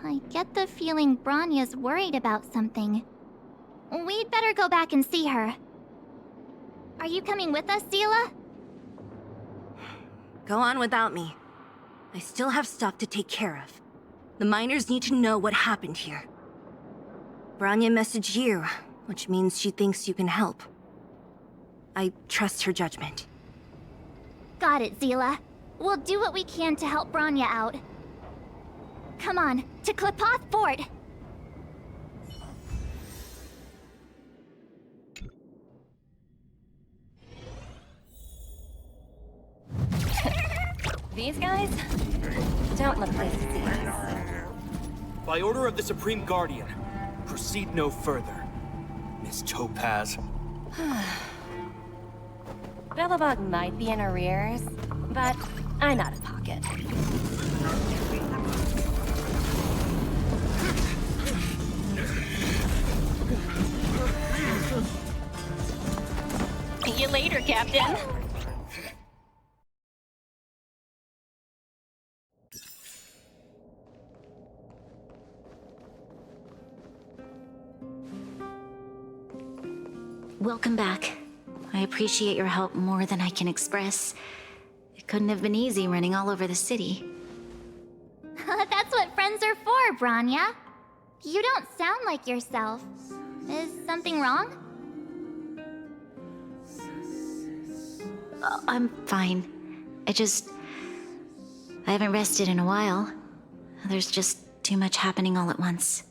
I get the feeling Bronya's worried about something. We'd better go back and see her. Are you coming with us, Zila? Go on without me. I still have stuff to take care of. The miners need to know what happened here. Bronya messaged you, which means she thinks you can help. I trust her judgment. Got it, Zila. We'll do what we can to help Bronya out. Come on, to Klipoth Fort! These guys don't look like thieves. By order of the Supreme Guardian, proceed no further, Miss Topaz. Belobog might be in arrears, but I'm out of pocket. See you later, Captain. Welcome back. I appreciate your help more than I can express. It couldn't have been easy running all over the city. That's what friends are for, Bronya. You don't sound like yourself. Is something wrong? I'm fine. I haven't rested in a while. There's just too much happening all at once.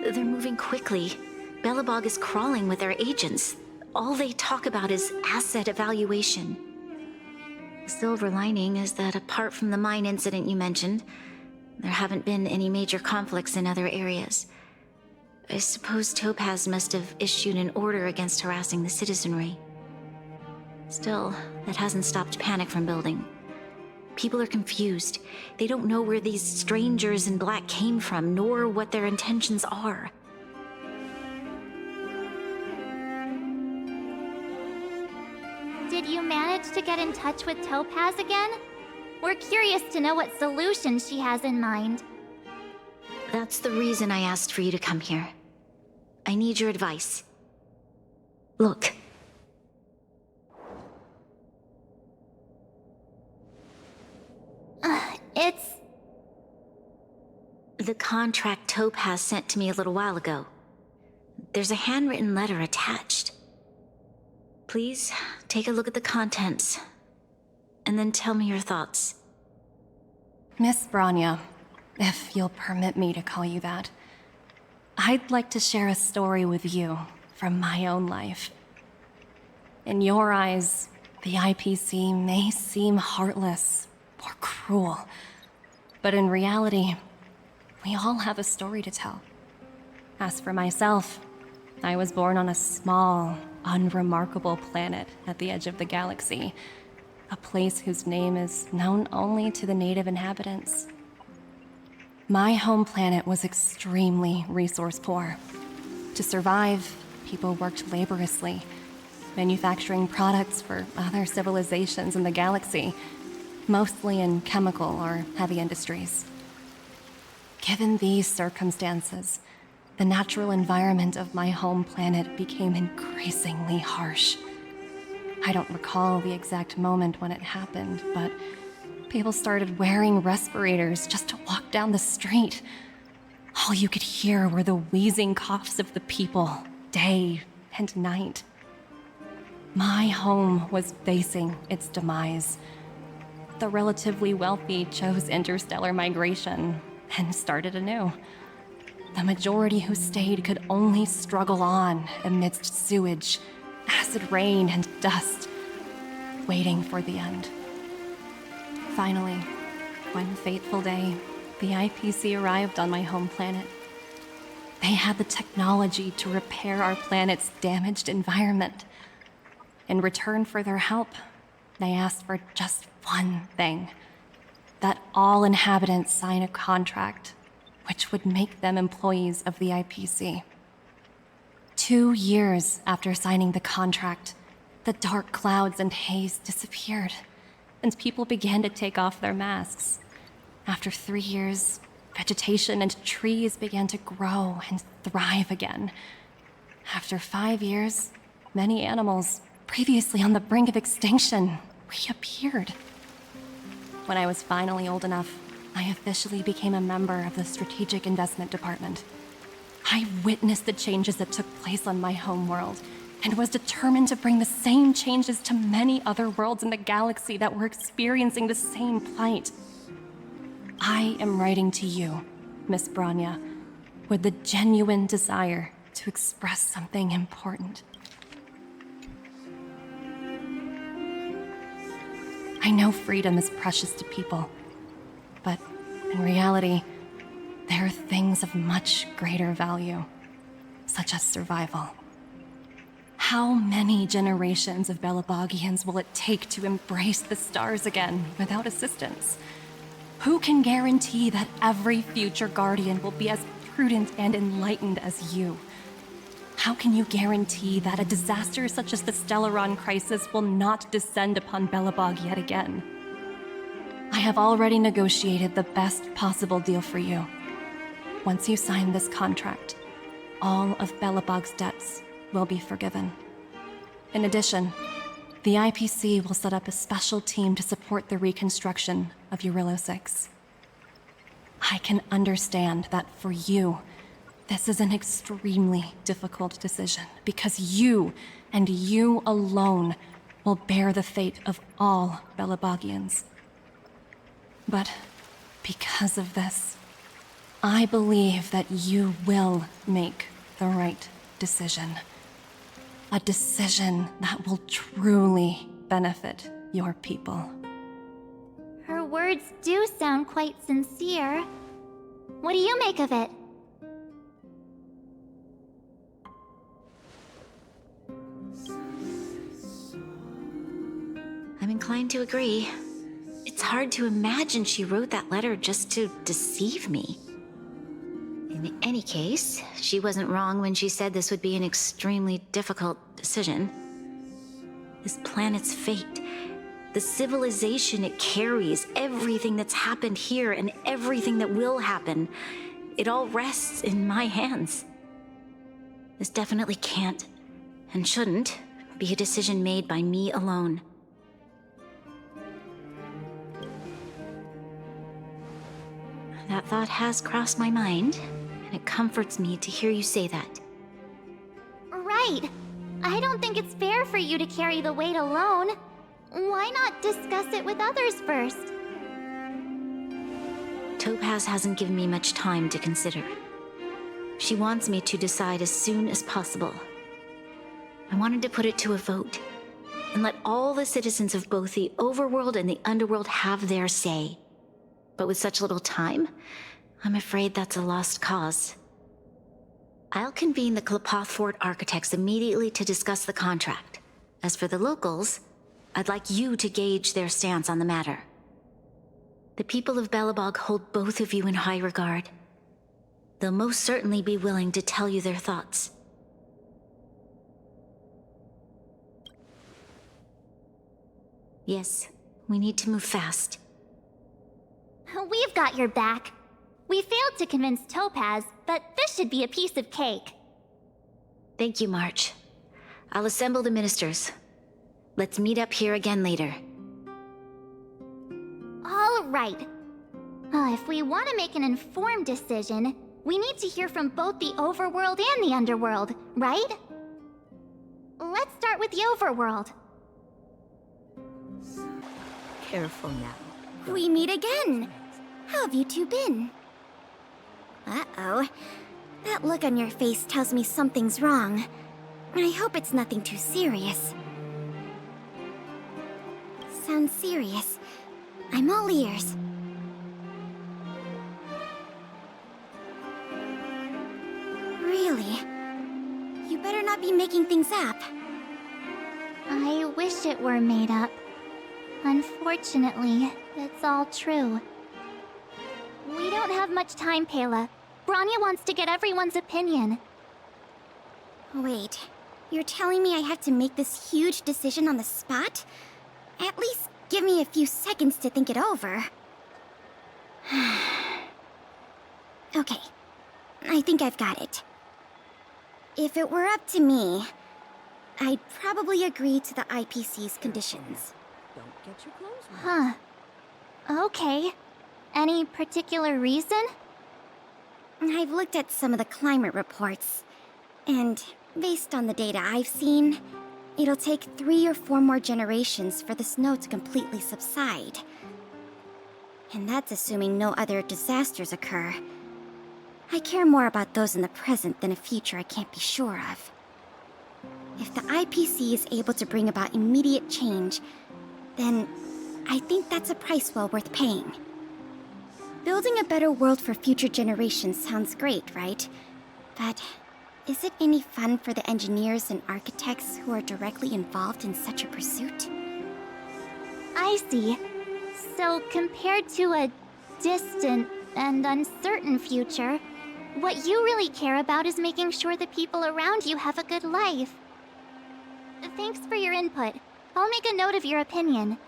They're moving quickly. Belobog is crawling with their agents. All they talk about is asset evaluation. The silver lining is that apart from the mine incident you mentioned, there haven't been any major conflicts in other areas. I suppose Topaz must have issued an order against harassing the citizenry. Still, that hasn't stopped panic from building. People are confused. They don't know where these strangers in black came from, nor what their intentions are. Did you manage to get in touch with Topaz again? We're curious to know what solution she has in mind. That's the reason I asked for you to come here. I need your advice. Look. It's... The contract Topaz sent to me a little while ago. There's a handwritten letter attached. Please, take a look at the contents, and then tell me your thoughts. Miss Bronya, if you'll permit me to call you that, I'd like to share a story with you from my own life. In your eyes, the IPC may seem heartless or cruel, but in reality, we all have a story to tell. As for myself, I was born on a small, unremarkable planet at the edge of the galaxy, a place whose name is known only to the native inhabitants. My home planet was extremely resource poor. To survive, people worked laboriously, manufacturing products for other civilizations in the galaxy, mostly in chemical or heavy industries. Given these circumstances, the natural environment of my home planet became increasingly harsh. I don't recall the exact moment when it happened, but people started wearing respirators just to walk down the street. All you could hear were the wheezing coughs of the people, day and night. My home was facing its demise. The relatively wealthy chose interstellar migration and started anew. The majority who stayed could only struggle on amidst sewage, acid rain, and dust, waiting for the end. Finally, one fateful day, the IPC arrived on my home planet. They had the technology to repair our planet's damaged environment. In return for their help, they asked for just one thing: that all inhabitants sign a contract which would make them employees of the IPC. 2 years after signing the contract, the dark clouds and haze disappeared, and people began to take off their masks. After 3 years, vegetation and trees began to grow and thrive again. After 5 years, many animals, previously on the brink of extinction, reappeared. When I was finally old enough, I officially became a member of the Strategic Investment Department. I witnessed the changes that took place on my homeworld, and was determined to bring the same changes to many other worlds in the galaxy that were experiencing the same plight. I am writing to you, Miss Branya, with the genuine desire to express something important. I know freedom is precious to people, but in reality, there are things of much greater value, such as survival. How many generations of Belabogians will it take to embrace the stars again without assistance? Who can guarantee that every future Guardian will be as prudent and enlightened as you? How can you guarantee that a disaster such as the Stellaron crisis will not descend upon Belobog yet again? I have already negotiated the best possible deal for you. Once you sign this contract, all of Belobog's debts will be forgiven. In addition, the IPC will set up a special team to support the reconstruction of Urilla 6. I can understand that for you, this is an extremely difficult decision, because you, and you alone, will bear the fate of all Belabogians. But because of this, I believe that you will make the right decision. A decision that will truly benefit your people. Her words do sound quite sincere. What do you make of it? I'm inclined to agree. It's hard to imagine she wrote that letter just to deceive me. In any case, she wasn't wrong when she said this would be an extremely difficult decision. This planet's fate, the civilization it carries, everything that's happened here and everything that will happen, it all rests in my hands. This definitely can't, and shouldn't, be a decision made by me alone. That thought has crossed my mind, and it comforts me to hear you say that. Right. I don't think it's fair for you to carry the weight alone. Why not discuss it with others first? Topaz hasn't given me much time to consider. She wants me to decide as soon as possible. I wanted to put it to a vote, and let all the citizens of both the overworld and the underworld have their say. But with such little time, I'm afraid that's a lost cause. I'll convene the Klapothfort architects immediately to discuss the contract. As for the locals, I'd like you to gauge their stance on the matter. The people of Belobog hold both of you in high regard. They'll most certainly be willing to tell you their thoughts. Yes, we need to move fast. We've got your back. We failed to convince Topaz, but this should be a piece of cake. Thank you, March. I'll assemble the ministers. Let's meet up here again later. All right. If we want to make an informed decision, we need to hear from both the overworld and the underworld, right? Let's start with the overworld. Careful now. We meet again. How have you two been? Uh-oh. That look on your face tells me something's wrong. I hope it's nothing too serious. Sounds serious. I'm all ears. Really? You better not be making things up. I wish it were made up. Unfortunately, it's all true. We don't have much time, Pela. Branya wants to get everyone's opinion. Wait, you're telling me I have to make this huge decision on the spot? At least give me a few seconds to think it over. Okay, I think I've got it. If it were up to me, I'd probably agree to the IPC's conditions. Don't get your clothes wet. Huh. Okay. Any particular reason? I've looked at some of the climate reports, and based on the data I've seen, it'll take 3 or 4 more generations for the snow to completely subside. And that's assuming no other disasters occur. I care more about those in the present than a future I can't be sure of. If the IPC is able to bring about immediate change, then I think that's a price well worth paying. Building a better world for future generations sounds great, right? But is it any fun for the engineers and architects who are directly involved in such a pursuit? I see. So compared to a distant and uncertain future, what you really care about is making sure the people around you have a good life. Thanks for your input. I'll make a note of your opinion.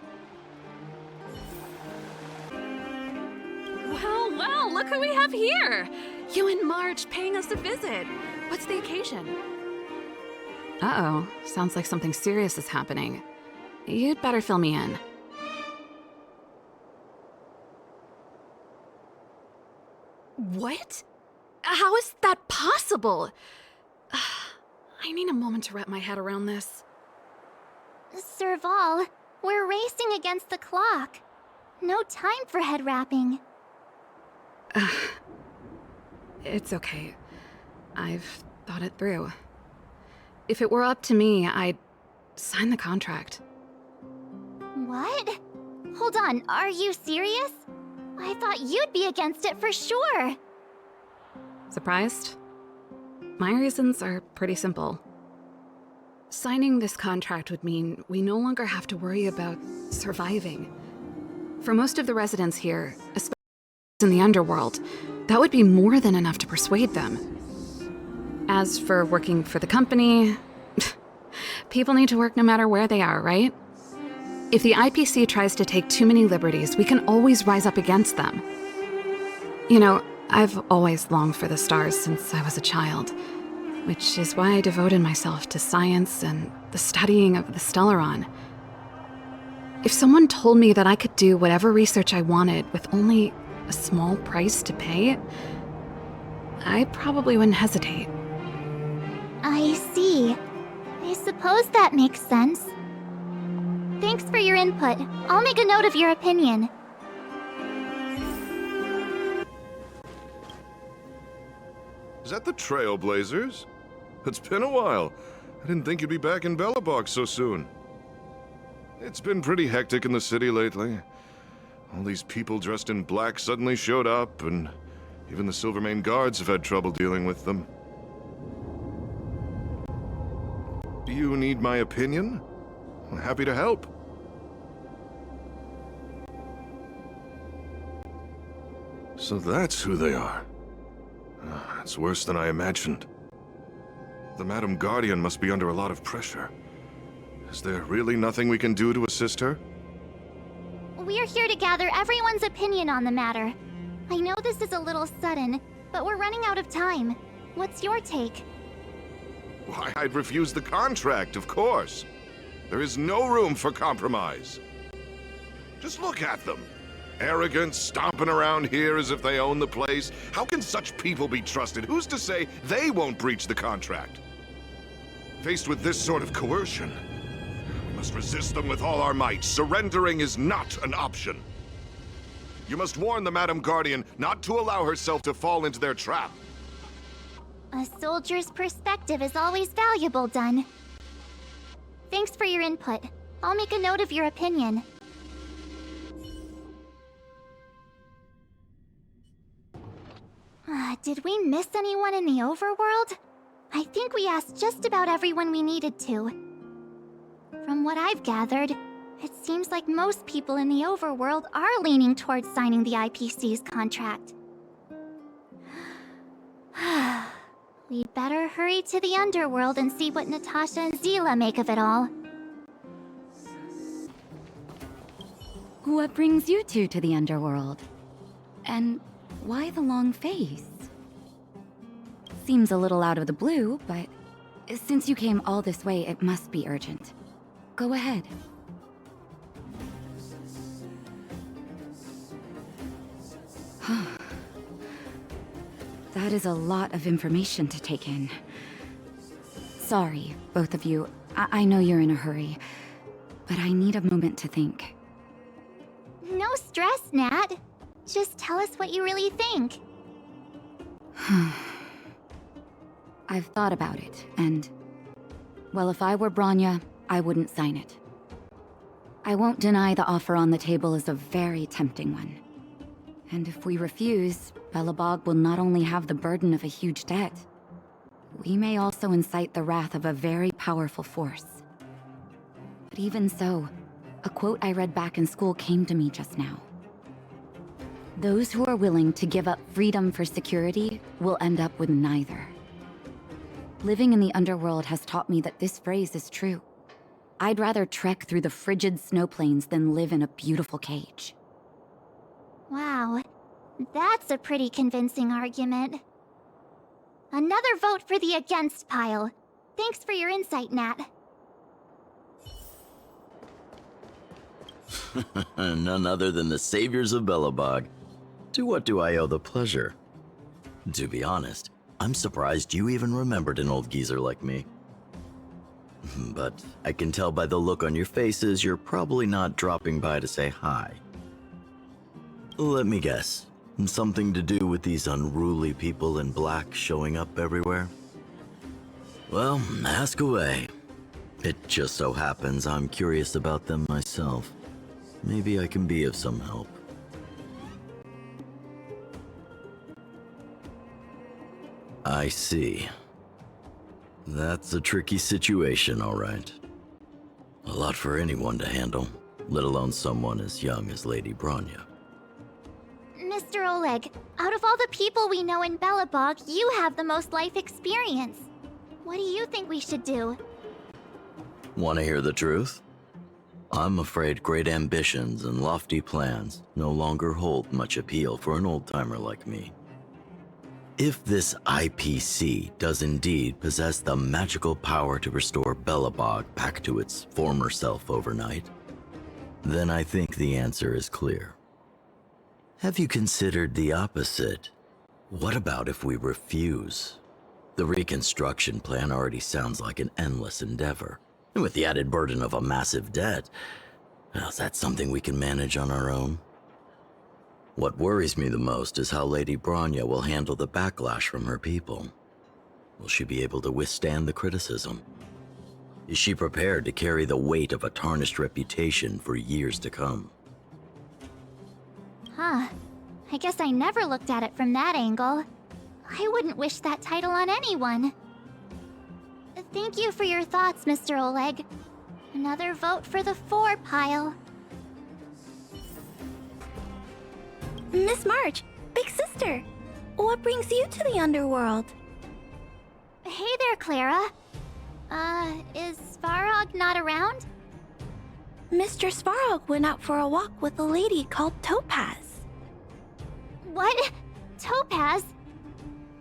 Well, well, look who we have here! You and March paying us a visit. What's the occasion? Uh-oh, sounds like something serious is happening. You'd better fill me in. What? How is that possible? I need a moment to wrap my head around this. Serval, we're racing against the clock. No time for head wrapping. It's okay. I've thought it through. If it were up to me, I'd sign the contract. What? Hold on, are you serious? I thought you'd be against it for sure. Surprised? My reasons are pretty simple. Signing this contract would mean we no longer have to worry about surviving. For most of the residents here, especially in the underworld, that would be more than enough to persuade them. As for working for the company, people need to work no matter where they are, right? If the IPC tries to take too many liberties, we can always rise up against them. You know, I've always longed for the stars since I was a child, which is why I devoted myself to science and the studying of the Stellaron. If someone told me that I could do whatever research I wanted with only a small price to pay, I probably wouldn't hesitate. I see. I suppose that makes sense. Thanks for your input. I'll make a note of your opinion. Is that the Trailblazers? It's been a while. I didn't think you'd be back in Belobog so soon. It's been pretty hectic in the city lately. All these people dressed in black suddenly showed up, and even the Silvermane guards have had trouble dealing with them. Do you need my opinion? I'm happy to help. So that's who they are. It's worse than I imagined. The Madam Guardian must be under a lot of pressure. Is there really nothing we can do to assist her? We're here to gather everyone's opinion on the matter. I know this is a little sudden, but we're running out of time. What's your take? Why, I'd refuse the contract, of course. There is no room for compromise. Just look at them. Arrogant, stomping around here as if they own the place. How can such people be trusted? Who's to say they won't breach the contract? Faced with this sort of coercion, we must resist them with all our might. Surrendering is not an option. You must warn the Madam Guardian not to allow herself to fall into their trap. A soldier's perspective is always valuable, Dun. Thanks for your input. I'll make a note of your opinion. Did we miss anyone in the overworld? I think we asked just about everyone we needed to. From what I've gathered, it seems like most people in the overworld are leaning towards signing the IPC's contract. We'd better hurry to the underworld and see what Natasha and Zila make of it all. What brings you two to the underworld? And why the long face? Seems a little out of the blue, but since you came all this way, it must be urgent. Go ahead. That is a lot of information to take in. Sorry, both of you. I know you're in a hurry, but I need a moment to think. No stress, Nat. Just tell us what you really think. I've thought about it, and... well, if I were Bronya, I wouldn't sign it. I won't deny the offer on the table is a very tempting one. And if we refuse, Belobog will not only have the burden of a huge debt, we may also incite the wrath of a very powerful force. But even so, a quote I read back in school came to me just now. Those who are willing to give up freedom for security will end up with neither. Living in the underworld has taught me that this phrase is true. I'd rather trek through the frigid snow plains than live in a beautiful cage. Wow, that's a pretty convincing argument. Another vote for the against pile. Thanks for your insight, Nat. None other than the saviors of Belobog. To what do I owe the pleasure? To be honest, I'm surprised you even remembered an old geezer like me. But I can tell by the look on your faces you're probably not dropping by to say hi. Let me guess. Something to do with these unruly people in black showing up everywhere? Well, ask away. It just so happens I'm curious about them myself. Maybe I can be of some help. I see. That's a tricky situation, all right. A lot for anyone to handle, let alone someone as young as Lady Bronya. Mr. Oleg, out of all the people we know in Belobog, you have the most life experience. What do you think we should do? Want to hear the truth? I'm afraid great ambitions and lofty plans no longer hold much appeal for an old-timer like me. If this IPC does indeed possess the magical power to restore Belobog back to its former self overnight, then I think the answer is clear. Have you considered the opposite? What about if we refuse? The reconstruction plan already sounds like an endless endeavor. And with the added burden of a massive debt, well, is that something we can manage on our own? What worries me the most is how Lady Bronya will handle the backlash from her people. Will she be able to withstand the criticism? Is she prepared to carry the weight of a tarnished reputation for years to come? Huh. I guess I never looked at it from that angle. I wouldn't wish that title on anyone. Thank you for your thoughts, Mr. Oleg. Another vote for the 4 pile. Miss March, big sister, what brings you to the underworld? Hey there, Clara. Is Svarog not around? Mr. Svarog went out for a walk with a lady called Topaz. What? Topaz?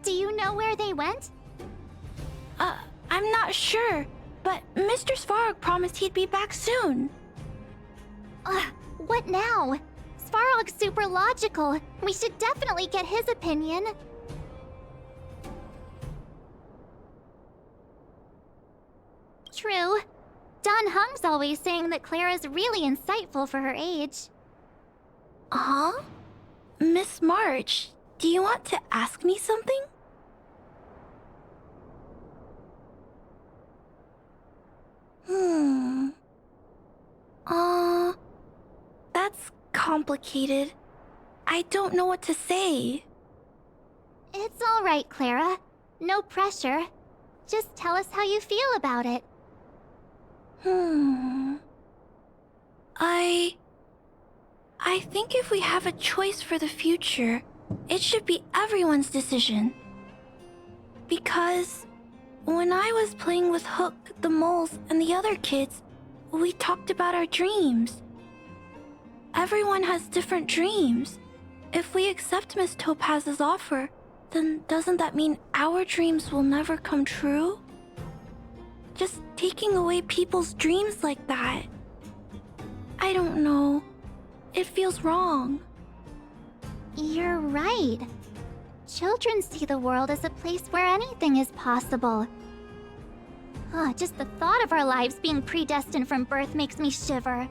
Do you know where they went? I'm not sure, but Mr. Svarog promised he'd be back soon. What now? Svarog's super logical. We should definitely get his opinion. True. Don Hung's always saying that Clara's really insightful for her age. Huh? Miss March, do you want to ask me something? That's complicated. I don't know what to say. It's all right, Clara. No pressure. Just tell us how you feel about it. I think if we have a choice for the future, it should be everyone's decision. Because when I was playing with Hook, the moles, and the other kids, we talked about our dreams. everyone has different dreams. If we accept Miss Topaz's offer, then doesn't that mean our dreams will never come true? Just taking away people's dreams like that. I don't know. It feels wrong. You're right. Children see the world as a place where anything is possible. Just the thought of our lives being predestined from birth makes me shiver.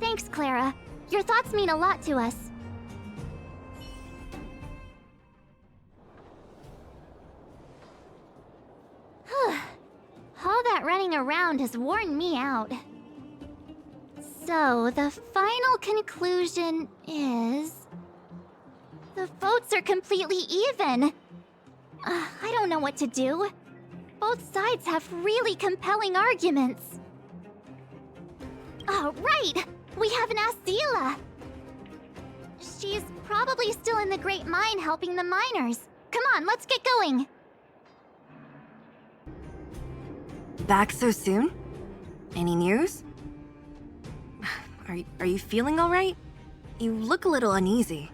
Thanks, Clara. Your thoughts mean a lot to us. All that running around has worn me out. So, the final conclusion is... the votes are completely even. I don't know what to do. Both sides have really compelling arguments. Oh, right! We haven't asked Zila. She's probably still in the Great Mine helping the miners. Come on, let's get going. Back so soon? Any news? Are you feeling all right? You look a little uneasy.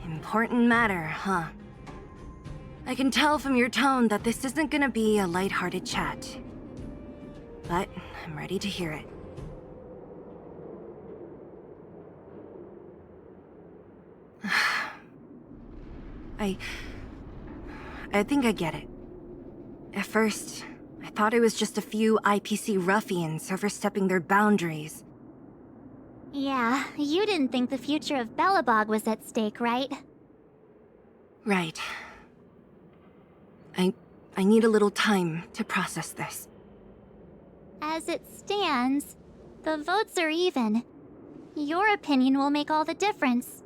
Important matter, huh? I can tell from your tone that this isn't gonna be a lighthearted chat. But I'm ready to hear it. I think I get it. At first, I thought it was just a few IPC ruffians overstepping their boundaries. Yeah, you didn't think the future of Belobog was at stake, right? Right. I need a little time to process this. As it stands, the votes are even. Your opinion will make all the difference.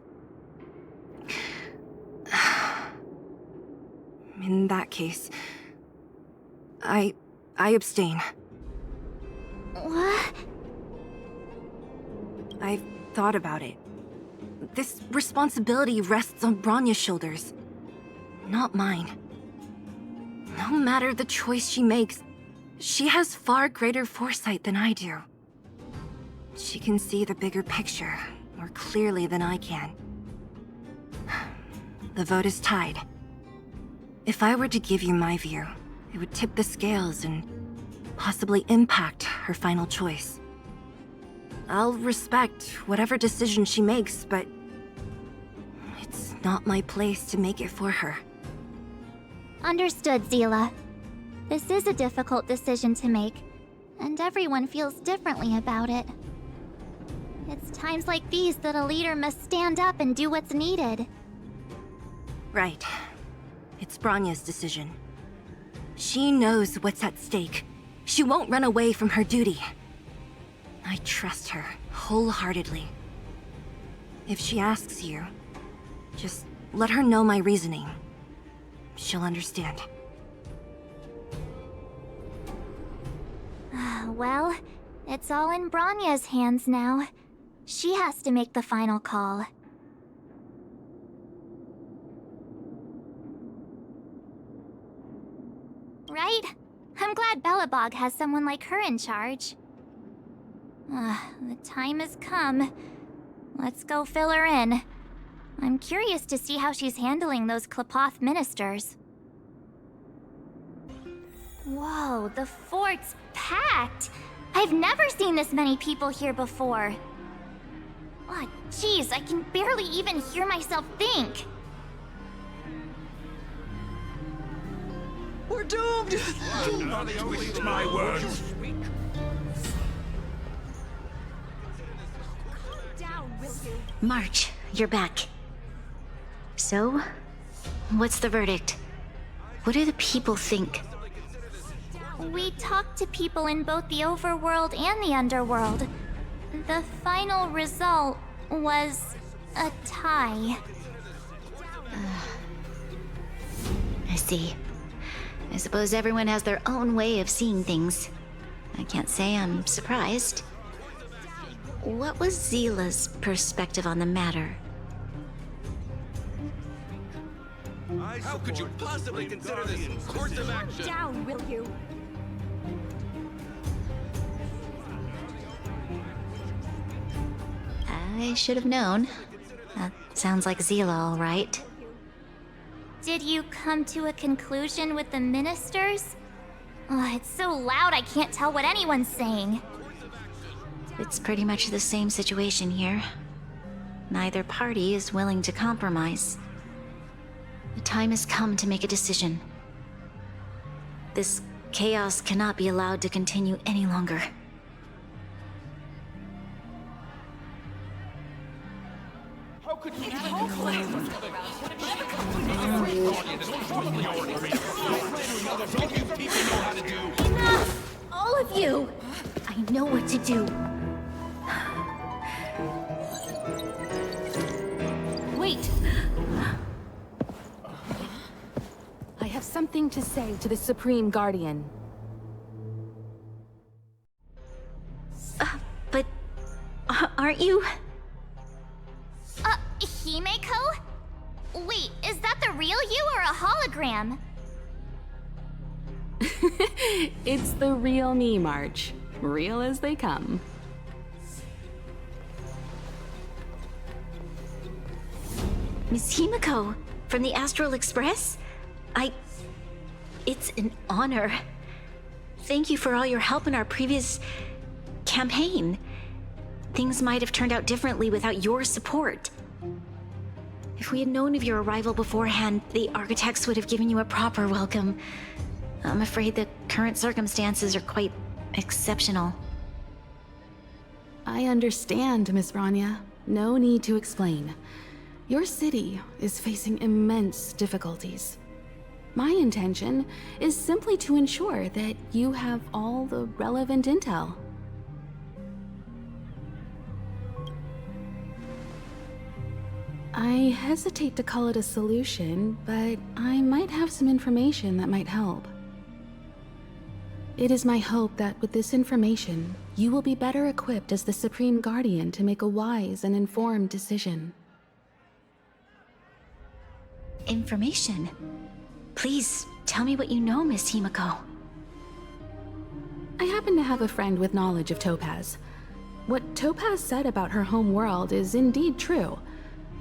In that case, I abstain. What? I've thought about it. This responsibility rests on Bronya's shoulders, not mine. No matter the choice she makes, she has far greater foresight than I do. She can see the bigger picture more clearly than I can. The vote is tied. If I were to give you my view, it would tip the scales and possibly impact her final choice. I'll respect whatever decision she makes, but it's not my place to make it for her. Understood, Zila. This is a difficult decision to make, and everyone feels differently about it. It's times like these that a leader must stand up and do what's needed. Right. It's Bronya's decision. She knows what's at stake. She won't run away from her duty. I trust her wholeheartedly. If she asks you, just let her know my reasoning. She'll understand. Well, it's all in Bronya's hands now. She has to make the final call. Right? I'm glad Belobog has someone like her in charge. The time has come. Let's go fill her in. I'm curious to see how she's handling those Klapoth ministers. Whoa, the fort's packed! I've never seen this many people here before. Oh, jeez, I can barely even hear myself think. We're doomed! Do not twist my words. March, you're back. So, what's the verdict? What do the people think? We talked to people in both the overworld and the underworld. The final result was a tie. I see. I suppose everyone has their own way of seeing things. I can't say I'm surprised. What was Zila's perspective on the matter? How could you possibly consider this course of action? Down, will you? I should have known. That sounds like Zila, all right. Did you come to a conclusion with the ministers? Oh, it's so loud I can't tell what anyone's saying. It's pretty much the same situation here. Neither party is willing to compromise. The time has come to make a decision. This chaos cannot be allowed to continue any longer. Enough! All of you! I know what to do. Wait! I have something to say to the Supreme Guardian. But aren't you? Himeko? Wait, is that the real you or a hologram? It's the real me, March. Real as they come. Miss Himeko, from the Astral Express? It's an honor. Thank you for all your help in our previous campaign. Things might have turned out differently without your support. If we had known of your arrival beforehand, the architects would have given you a proper welcome. I'm afraid the current circumstances are quite exceptional. I understand, Miss Branya. No need to explain. Your city is facing immense difficulties. My intention is simply to ensure that you have all the relevant intel. I hesitate to call it a solution, but I might have some information that might help. It is my hope that with this information, you will be better equipped as the Supreme Guardian to make a wise and informed decision. Information? Please, tell me what you know, Miss Himeko. I happen to have a friend with knowledge of Topaz. What Topaz said about her home world is indeed true,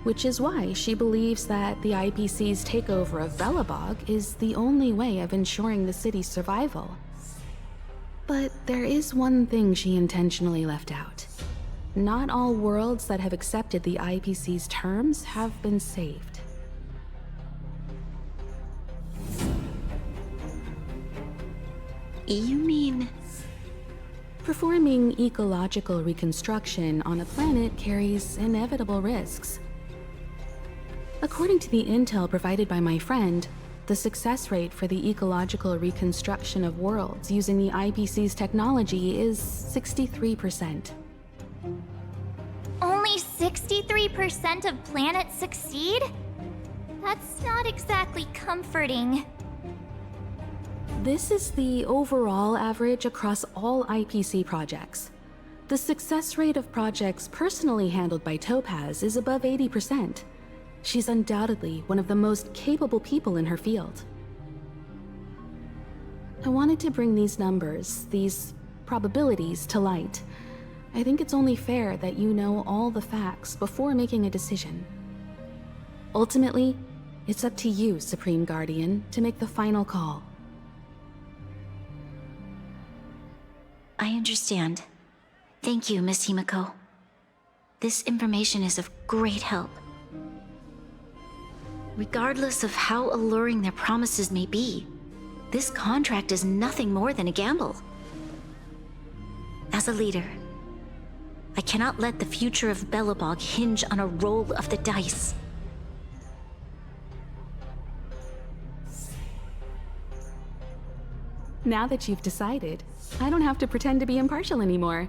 which is why she believes that the IPC's takeover of Belobog is the only way of ensuring the city's survival. But there is one thing she intentionally left out. Not all worlds that have accepted the IPC's terms have been saved. You mean... Performing ecological reconstruction on a planet carries inevitable risks. According to the intel provided by my friend, the success rate for the ecological reconstruction of worlds using the IPC's technology is 63%. Only 63% of planets succeed? That's not exactly comforting. This is the overall average across all IPC projects. The success rate of projects personally handled by Topaz is above 80%. She's undoubtedly one of the most capable people in her field. I wanted to bring these numbers, these probabilities, to light. I think it's only fair that you know all the facts before making a decision. Ultimately, it's up to you, Supreme Guardian, to make the final call. I understand. Thank you, Miss Himeko. This information is of great help. Regardless of how alluring their promises may be, this contract is nothing more than a gamble. As a leader, I cannot let the future of Belobog hinge on a roll of the dice. Now that you've decided, I don't have to pretend to be impartial anymore.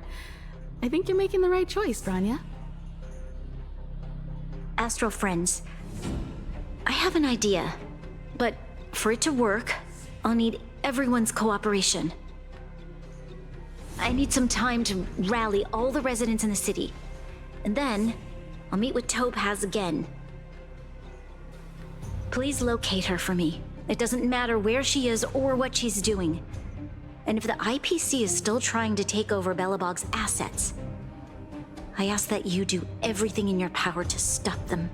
I think you're making the right choice, Branya. Astral friends, I have an idea, but for it to work, I'll need everyone's cooperation. I need some time to rally all the residents in the city, and then I'll meet with Topaz again. Please locate her for me. It doesn't matter where she is or what she's doing. And if the IPC is still trying to take over Belobog's assets, I ask that you do everything in your power to stop them.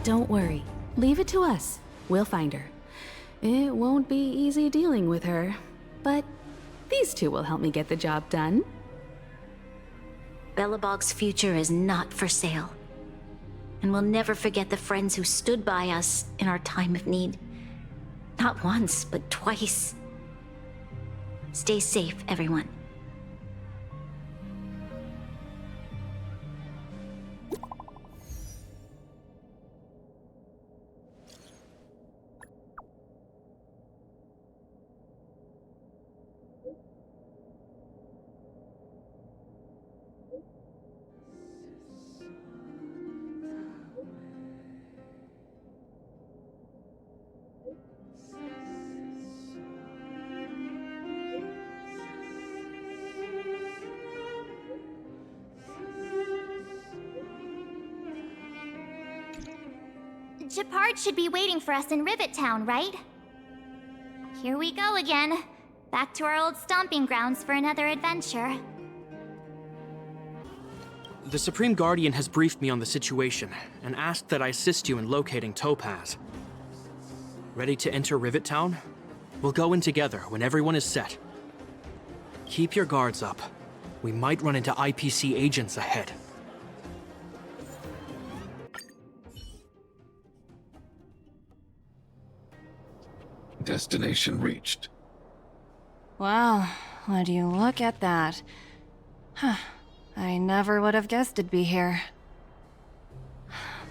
Don't worry. Leave it to us. We'll find her. It won't be easy dealing with her, but these two will help me get the job done. Belobog's future is not for sale. And we'll never forget the friends who stood by us in our time of need. Not once, but twice. Stay safe, everyone. Gepard should be waiting for us in Rivet Town, right? Here we go again. Back to our old stomping grounds for another adventure. The Supreme Guardian has briefed me on the situation and asked that I assist you in locating Topaz. Ready to enter Rivet Town? We'll go in together when everyone is set. Keep your guards up. We might run into IPC agents ahead. Destination reached. Wow, would you look at that? Huh. I never would have guessed it'd be here.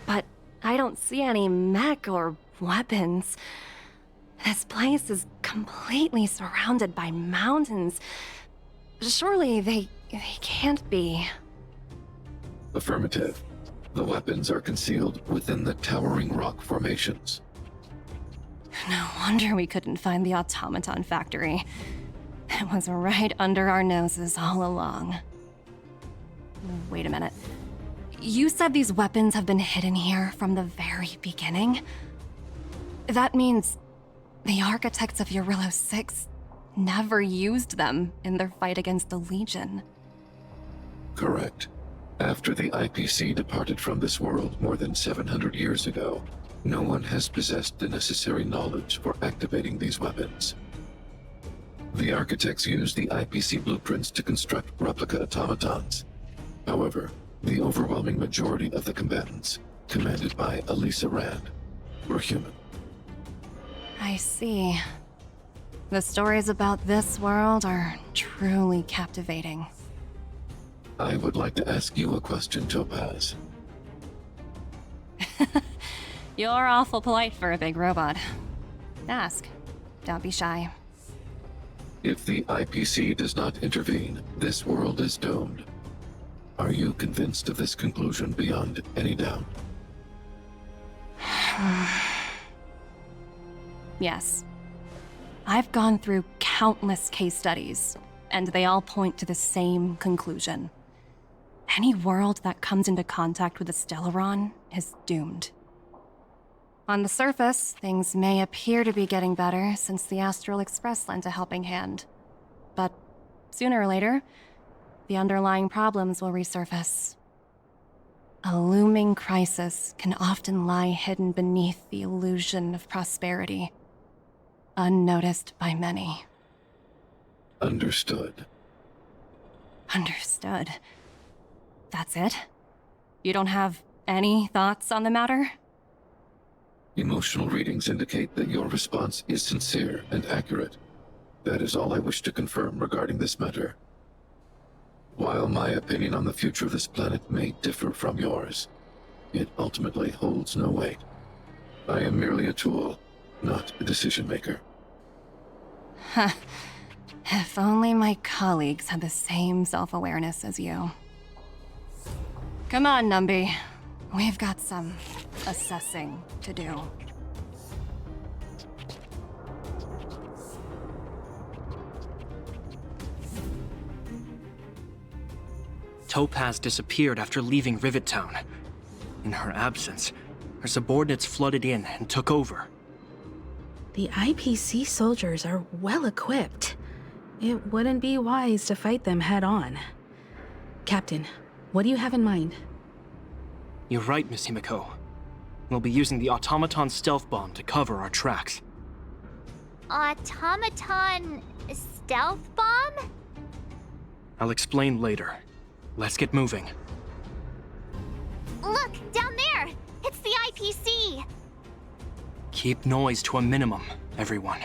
But I don't see any mech or weapons. This place is completely surrounded by mountains. Surely they can't be. Affirmative. The weapons are concealed within the towering rock formations. No wonder we couldn't find the automaton factory. It was right under our noses all along. Wait a minute. You said these weapons have been hidden here from the very beginning? That means the architects of Jarilo 6 never used them in their fight against the Legion. Correct. After the IPC departed from this world more than 700 years ago, no one has possessed the necessary knowledge for activating these weapons. The architects used the IPC blueprints to construct replica automatons. However, the overwhelming majority of the combatants, commanded by Elisa Rand, were human. I see. The stories about this world are truly captivating. I would like to ask you a question, Topaz. You're awful polite for a big robot. Ask. Don't be shy. If the IPC does not intervene, this world is doomed. Are you convinced of this conclusion beyond any doubt? Yes. I've gone through countless case studies, and they all point to the same conclusion. Any world that comes into contact with a Stellaron is doomed. On the surface, things may appear to be getting better since the Astral Express lent a helping hand. But sooner or later, the underlying problems will resurface. A looming crisis can often lie hidden beneath the illusion of prosperity, unnoticed by many. Understood. Understood. That's it? You don't have any thoughts on the matter? Emotional readings indicate that your response is sincere and accurate. That is all I wish to confirm regarding this matter. While my opinion on the future of this planet may differ from yours, it ultimately holds no weight. I am merely a tool, not a decision maker. Huh. If only my colleagues had the same self-awareness as you. Come on, Numby. We've got some assessing to do. Topaz disappeared after leaving Rivet Town. In her absence, her subordinates flooded in and took over. The IPC soldiers are well equipped. It wouldn't be wise to fight them head on. Captain, what do you have in mind? You're right, Miss Himiko. We'll be using the automaton stealth bomb to cover our tracks. Automaton stealth bomb? I'll explain later. Let's get moving. Look, down there! It's the IPC! Keep noise to a minimum, everyone.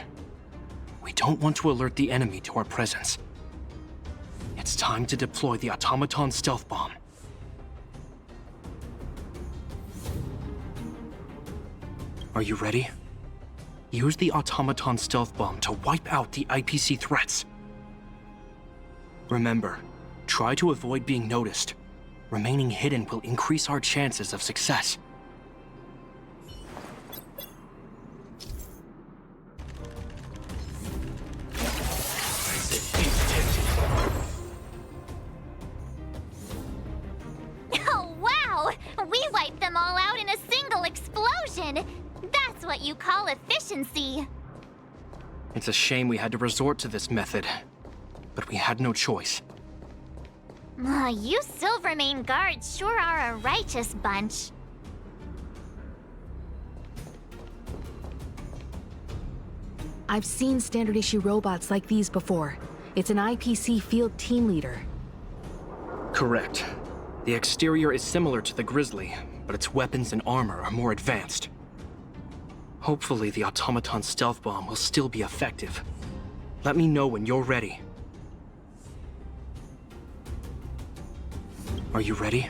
We don't want to alert the enemy to our presence. It's time to deploy the automaton stealth bomb. Are you ready? Use the automaton stealth bomb to wipe out the IPC threats. Remember, try to avoid being noticed. Remaining hidden will increase our chances of success. Oh, wow! We wiped them all out in a single explosion! That's what you call efficiency! It's a shame we had to resort to this method, but we had no choice. You Silvermane guards sure are a righteous bunch. I've seen standard issue robots like these before. It's an IPC field team leader. Correct. The exterior is similar to the Grizzly, but its weapons and armor are more advanced. Hopefully the automaton stealth bomb will still be effective. Let me know when you're ready. Are you ready?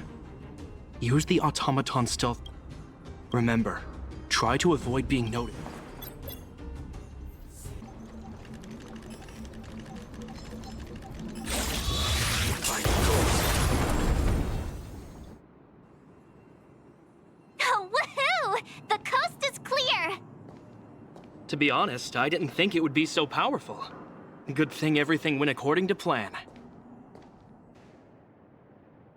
Use the automaton stealth. Remember, try to avoid being noticed. Woohoo! The coast is clear! To be honest, I didn't think it would be so powerful. Good thing everything went according to plan.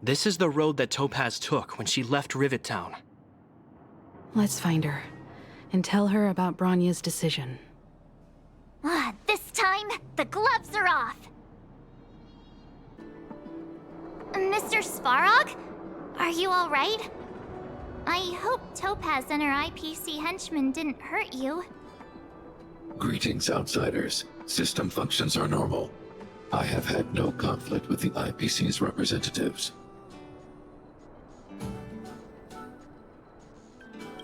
This is the road that Topaz took when she left Rivet Town. Let's find her, and tell her about Bronya's decision. This time, the gloves are off! Mr. Svarog? Are you alright? I hope Topaz and her IPC henchmen didn't hurt you. Greetings, outsiders. System functions are normal. I have had no conflict with the IPC's representatives.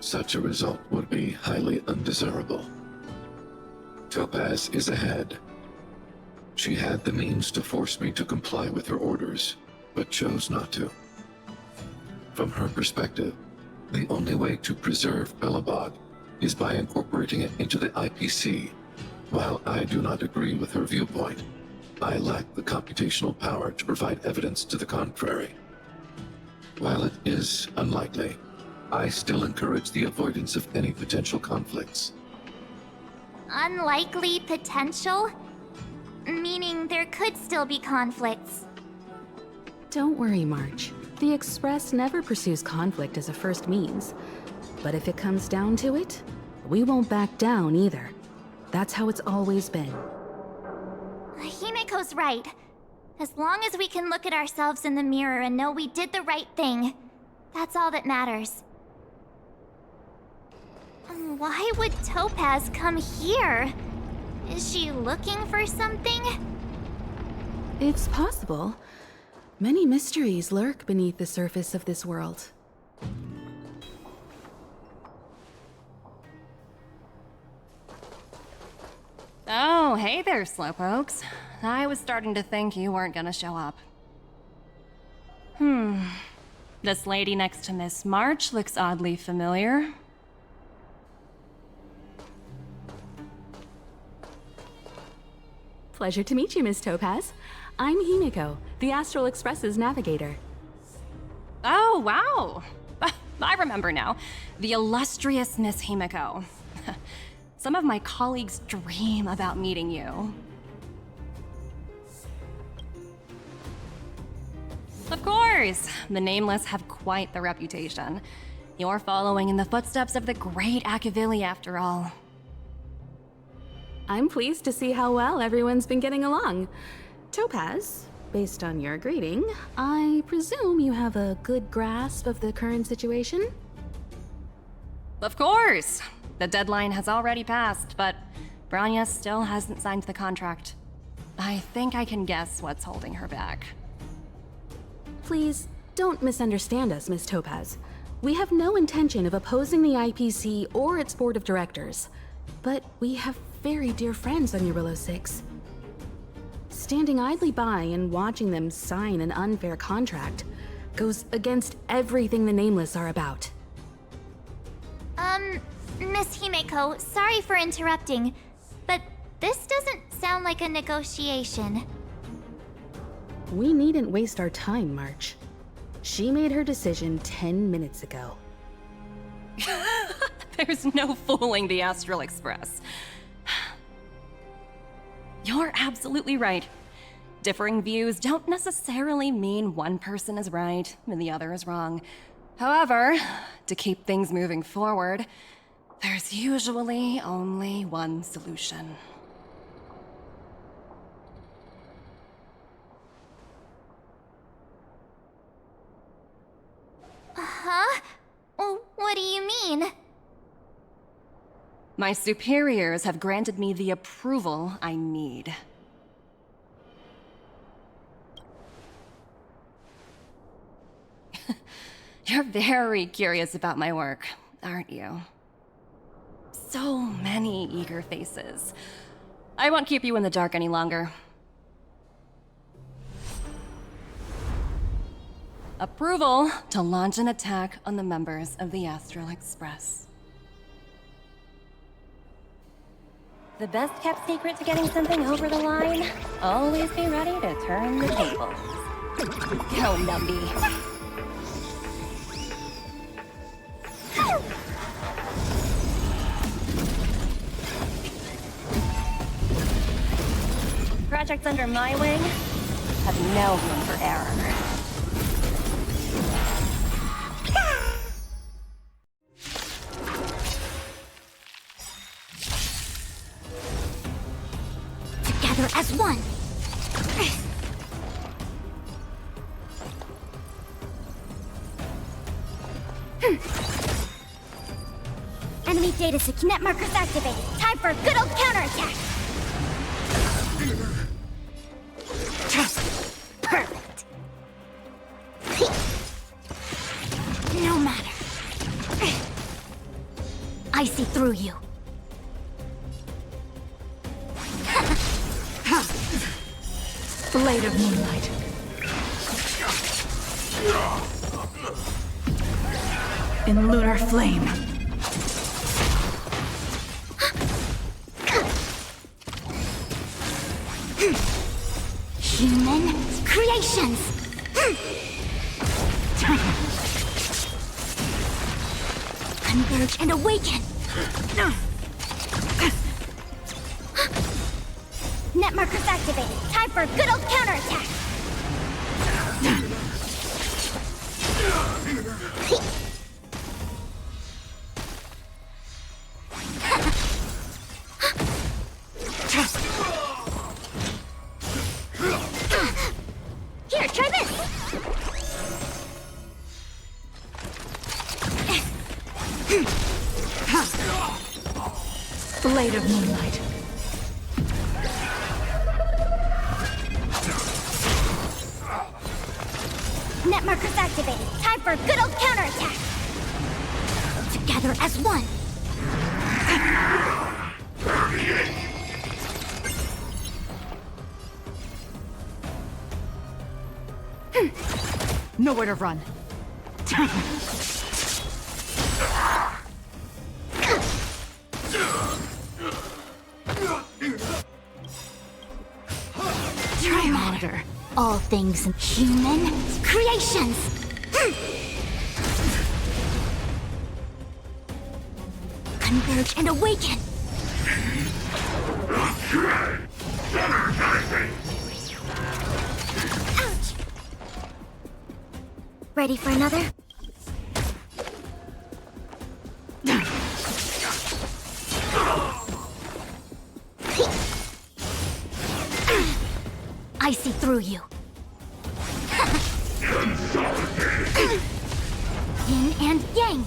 Such a result would be highly undesirable. Topaz is ahead. She had the means to force me to comply with her orders, but chose not to. From her perspective, the only way to preserve Belobog is by incorporating it into the IPC. While I do not agree with her viewpoint, I lack the computational power to provide evidence to the contrary. While it is unlikely, I still encourage the avoidance of any potential conflicts. Unlikely potential? Meaning there could still be conflicts. Don't worry, March. The Express never pursues conflict as a first means. But if it comes down to it, we won't back down either. That's how it's always been. Himiko's right. As long as we can look at ourselves in the mirror and know we did the right thing, that's all that matters. Why would Topaz come here? Is she looking for something? It's possible. Many mysteries lurk beneath the surface of this world. Oh, hey there, Slowpokes. I was starting to think you weren't gonna show up. This lady next to Miss March looks oddly familiar. Pleasure to meet you, Miss Topaz. I'm Himiko, the Astral Express's navigator. Oh, wow. I remember now. The illustrious Miss Himiko. Some of my colleagues dream about meeting you. Of course! The Nameless have quite the reputation. You're following in the footsteps of the great Akavili, after all. I'm pleased to see how well everyone's been getting along. Topaz, Based on your greeting, I presume you have a good grasp of the current situation? Of course! The deadline has already passed, but Branya still hasn't signed the contract. I think I can guess what's holding her back. Please, don't misunderstand us, Miss Topaz. We have no intention of opposing the IPC or its board of directors, but we have very dear friends on Eurillo 6. Standing idly by and watching them sign an unfair contract goes against everything the Nameless are about. Miss Himeko, sorry for interrupting, but this doesn't sound like a negotiation. We needn't waste our time, March. She made her decision 10 minutes ago. There's no fooling the Astral Express. You're absolutely right. Differing views don't necessarily mean one person is right and the other is wrong. However, to keep things moving forward, there's usually only one solution. Huh? What do you mean? My superiors have granted me the approval I need. You're very curious about my work, aren't you? So many eager faces. I won't keep you in the dark any longer. Approval to launch an attack on the members of the Astral Express. The best kept secret to getting something over the line? Always be ready to turn the tables. Go, Numby. Projects under my wing have no room for error. Together as one. Enemy data net markers activated. Time for a good old counterattack. Perfect. No matter. I see through you. Blade of Moonlight. In lunar flame. Human creations. Converge and awaken. Net markers activated. Time for a good old counterattack. Here, try this. Blade of Moonlight. Net markers activated. Time for a good old counterattack. Together as one. Nowhere to run. No matter. All things human creations. Converge and awaken. Ouch. Ready for another? I see through you. Yin and yang.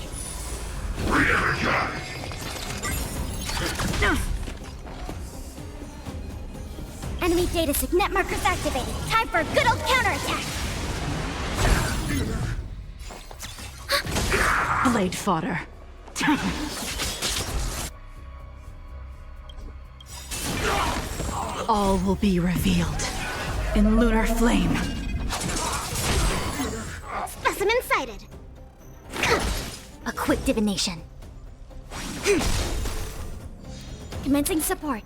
Enemy data signet markers activated. Time for a good old counterattack. Blade fodder. All will be revealed in lunar flame. Specimen sighted. A quick divination. Commencing support.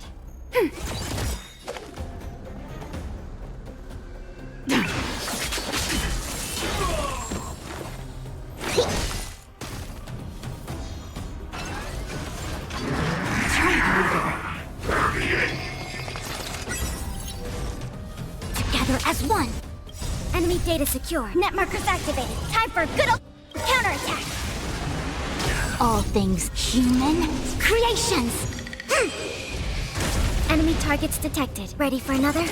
Together as one. Enemy data secure. Net markers activated. Time for a good old counterattack. All things human creations. Enemy targets detected. Ready for another?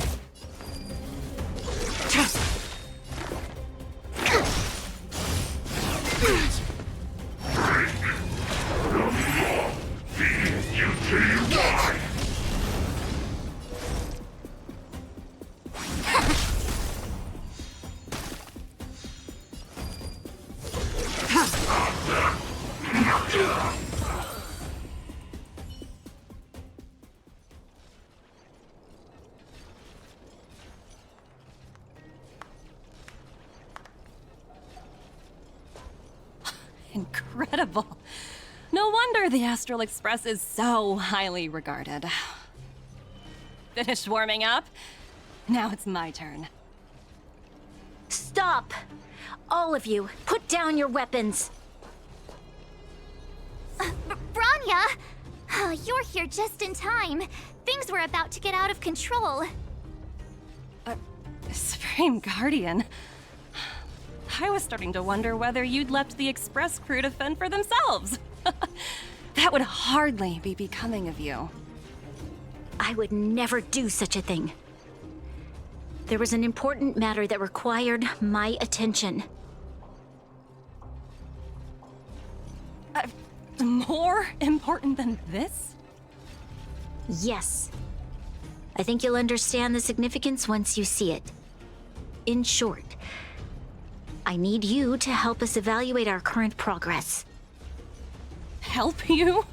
Incredible. No wonder the Astral Express is so highly regarded. Finished warming up? Now it's my turn. Stop! All of you, put down your weapons. Branya! You're here just in time. Things were about to get out of control. Supreme Guardian. I was starting to wonder whether you'd left the Express crew to fend for themselves. That would hardly be becoming of you. I would never do such a thing. There was an important matter that required my attention. More important than this? Yes. I think you'll understand the significance once you see it. In short, I need you to help us evaluate our current progress. Help you?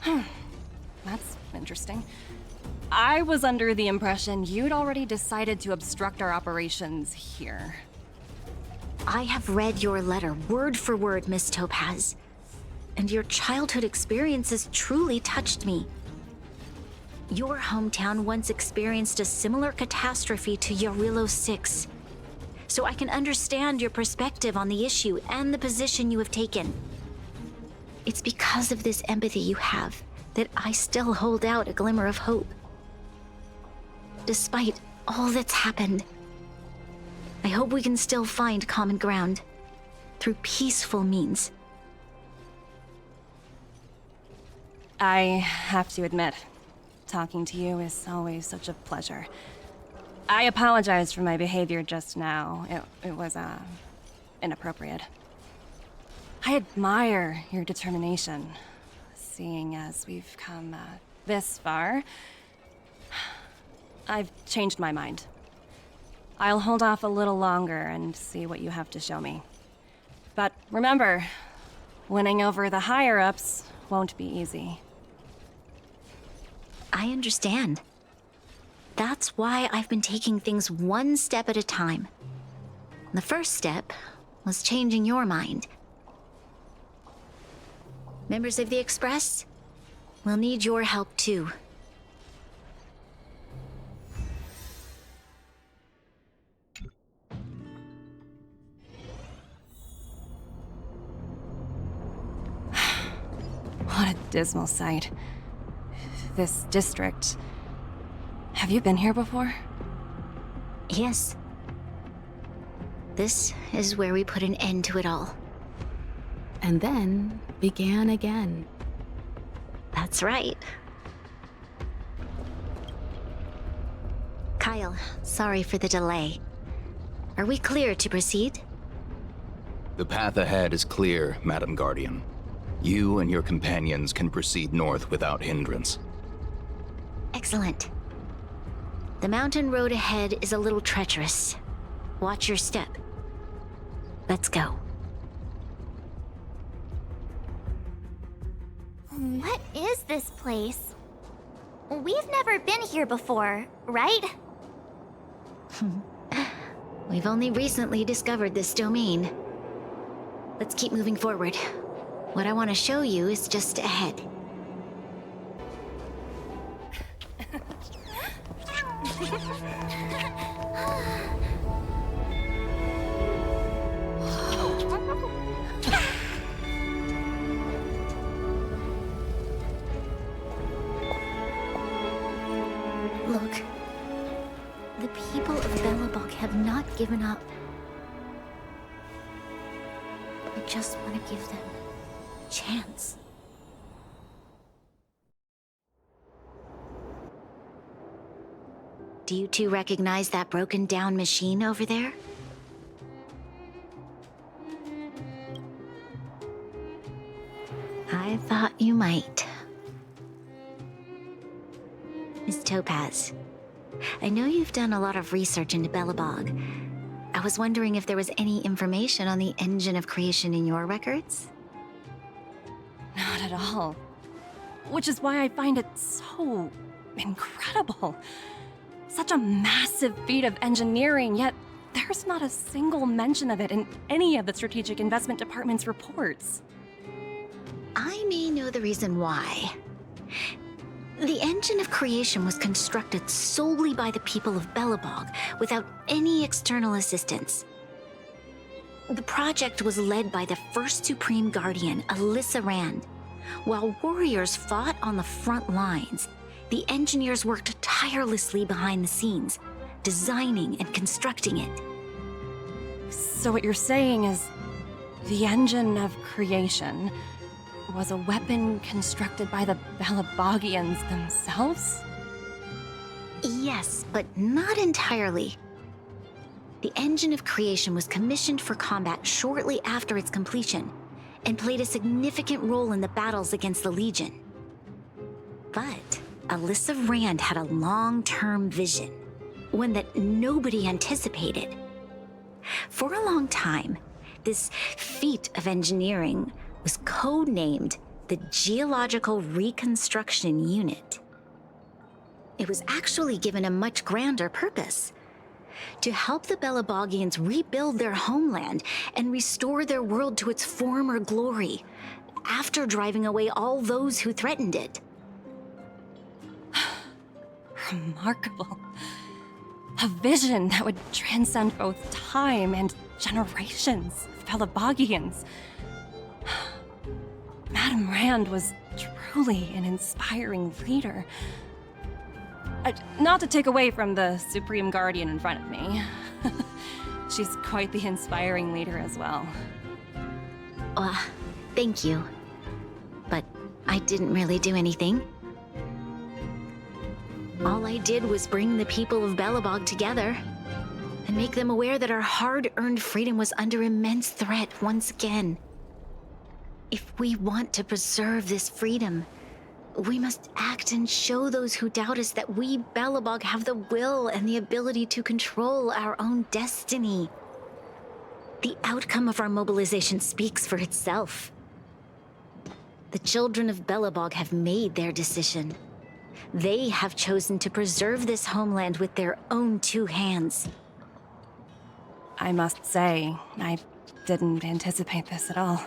That's interesting. I was under the impression you'd already decided to obstruct our operations here. I have read your letter word for word, Miss Topaz. And your childhood experiences truly touched me. Your hometown once experienced a similar catastrophe to Yarillo 6. So I can understand your perspective on the issue and the position you have taken. It's because of this empathy you have that I still hold out a glimmer of hope. Despite all that's happened, I hope we can still find common ground through peaceful means. I have to admit, talking to you is always such a pleasure. I apologize for my behavior just now. It was, inappropriate. I admire your determination, seeing as we've come, this far. I've changed my mind. I'll hold off a little longer and see what you have to show me. But remember, winning over the higher-ups won't be easy. I understand. That's why I've been taking things one step at a time. The first step was changing your mind. Members of the Express, we'll need your help too. What a dismal sight. This district. Have you been here before? Yes. This is where we put an end to it all. And then began again. That's right. Kyle, sorry for the delay. Are we clear to proceed? The path ahead is clear, Madam Guardian. You and your companions can proceed north without hindrance. Excellent. The mountain road ahead is a little treacherous. Watch your step. Let's go. What is this place? We've never been here before, right? We've only recently discovered this domain. Let's keep moving forward. What I want to show you is just ahead. Look. The people of Belobog have not given up. I just want to give them a chance. Do you two recognize that broken down machine over there? I thought you might. Miss Topaz, I know you've done a lot of research into Belobog. I was wondering if there was any information on the engine of creation in your records? Not at all. Which is why I find it so incredible. Such a massive feat of engineering, yet there's not a single mention of it in any of the Strategic Investment Department's reports. I may know the reason why. The engine of creation was constructed solely by the people of Belobog, without any external assistance. The project was led by the first Supreme Guardian, Alyssa Rand. While warriors fought on the front lines, the engineers worked tirelessly behind the scenes, designing and constructing it. So what you're saying is, the engine of creation was a weapon constructed by the Belabogians themselves? Yes, but not entirely. The engine of creation was commissioned for combat shortly after its completion, and played a significant role in the battles against the Legion. But Alyssa Rand had a long-term vision, one that nobody anticipated. For a long time, this feat of engineering was codenamed the Geological Reconstruction Unit. It was actually given a much grander purpose: to help the Belabogians rebuild their homeland and restore their world to its former glory, after driving away all those who threatened it. Remarkable. A vision that would transcend both time and generations of Belabogians. Madame Rand was truly an inspiring leader. Not to take away from the Supreme Guardian in front of me. She's quite the inspiring leader as well. Thank you. But I didn't really do anything. All I did was bring the people of Belobog together and make them aware that our hard-earned freedom was under immense threat once again. If we want to preserve this freedom, we must act and show those who doubt us that we Belobog have the will and the ability to control our own destiny. The outcome of our mobilization speaks for itself. The children of Belobog have made their decision. They have chosen to preserve this homeland with their own two hands. I must say, I didn't anticipate this at all.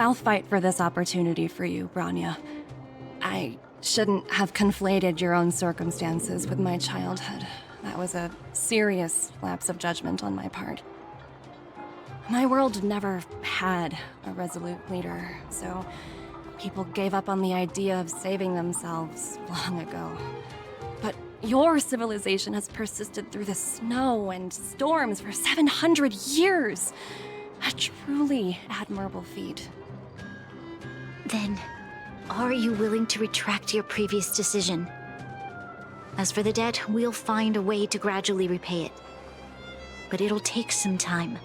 I'll fight for this opportunity for you, Branya. I shouldn't have conflated your own circumstances with my childhood. That was a serious lapse of judgment on my part. My world never had a resolute leader, so people gave up on the idea of saving themselves long ago. But your civilization has persisted through the snow and storms for 700 years. A truly admirable feat. Then, are you willing to retract your previous decision? As for the debt, we'll find a way to gradually repay it. But it'll take some time.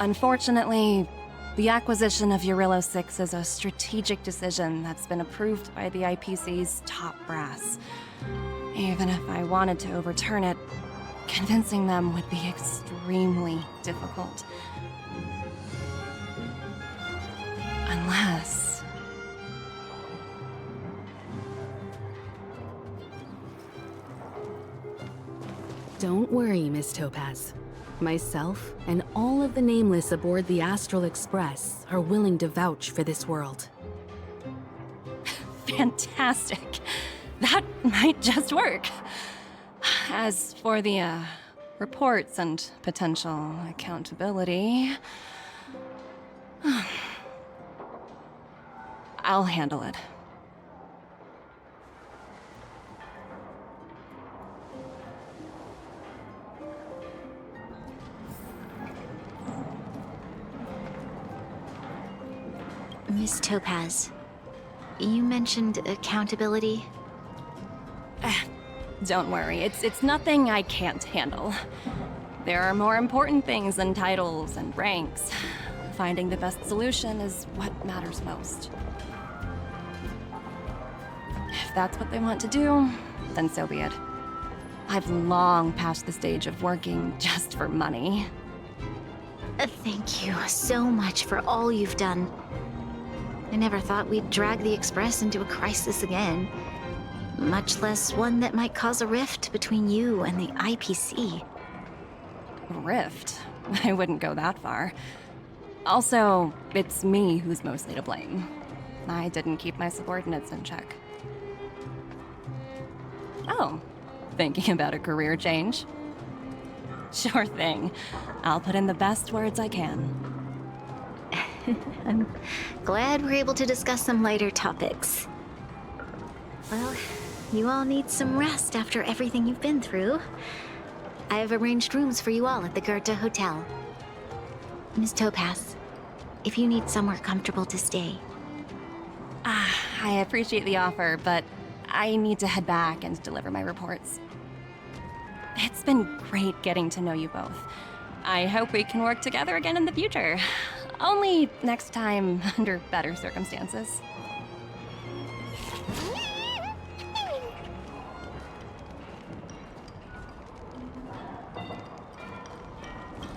Unfortunately, the acquisition of Urilo 6 is a strategic decision that's been approved by the IPC's top brass. Even if I wanted to overturn it, convincing them would be extremely difficult. Unless... Don't worry, Miss Topaz. Myself and all of the nameless aboard the Astral Express are willing to vouch for this world. Fantastic. That might just work. As for the, reports and potential accountability... I'll handle it. Miss Topaz, you mentioned accountability. Don't worry, it's nothing I can't handle. There are more important things than titles and ranks. Finding the best solution is what matters most. If that's what they want to do, then so be it. I've long passed the stage of working just for money. Thank you so much for all you've done. I never thought we'd drag the Express into a crisis again. Much less one that might cause a rift between you and the IPC. Rift? I wouldn't go that far. Also, it's me who's mostly to blame. I didn't keep my subordinates in check. Oh, thinking about a career change? Sure thing. I'll put in the best words I can. I'm glad we're able to discuss some lighter topics. Well, you all need some rest after everything you've been through. I have arranged rooms for you all at the Goethe Hotel. Miss Topaz, if you need somewhere comfortable to stay. I appreciate the offer, but I need to head back and deliver my reports. It's been great getting to know you both. I hope we can work together again in the future. Only next time under better circumstances.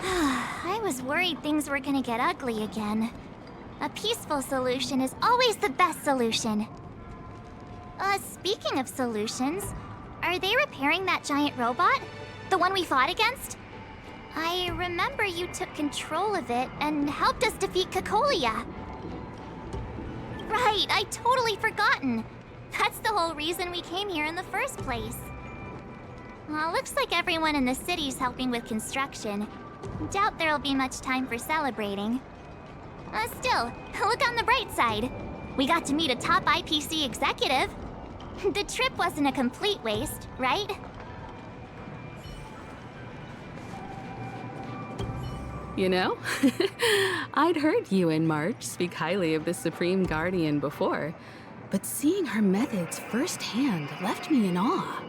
I was worried things were gonna get ugly again. A peaceful solution is always the best solution. Speaking of solutions, are they repairing that giant robot? The one we fought against? I remember you took control of it and helped us defeat Cocolia. Right, I totally forgotten. That's the whole reason we came here in the first place. Looks like everyone in the city's helping with construction. Doubt there'll be much time for celebrating. Still, look on the bright side. We got to meet a top IPC executive. The trip wasn't a complete waste, right? You know, I'd heard you and March speak highly of the Supreme Guardian before, but seeing her methods firsthand left me in awe.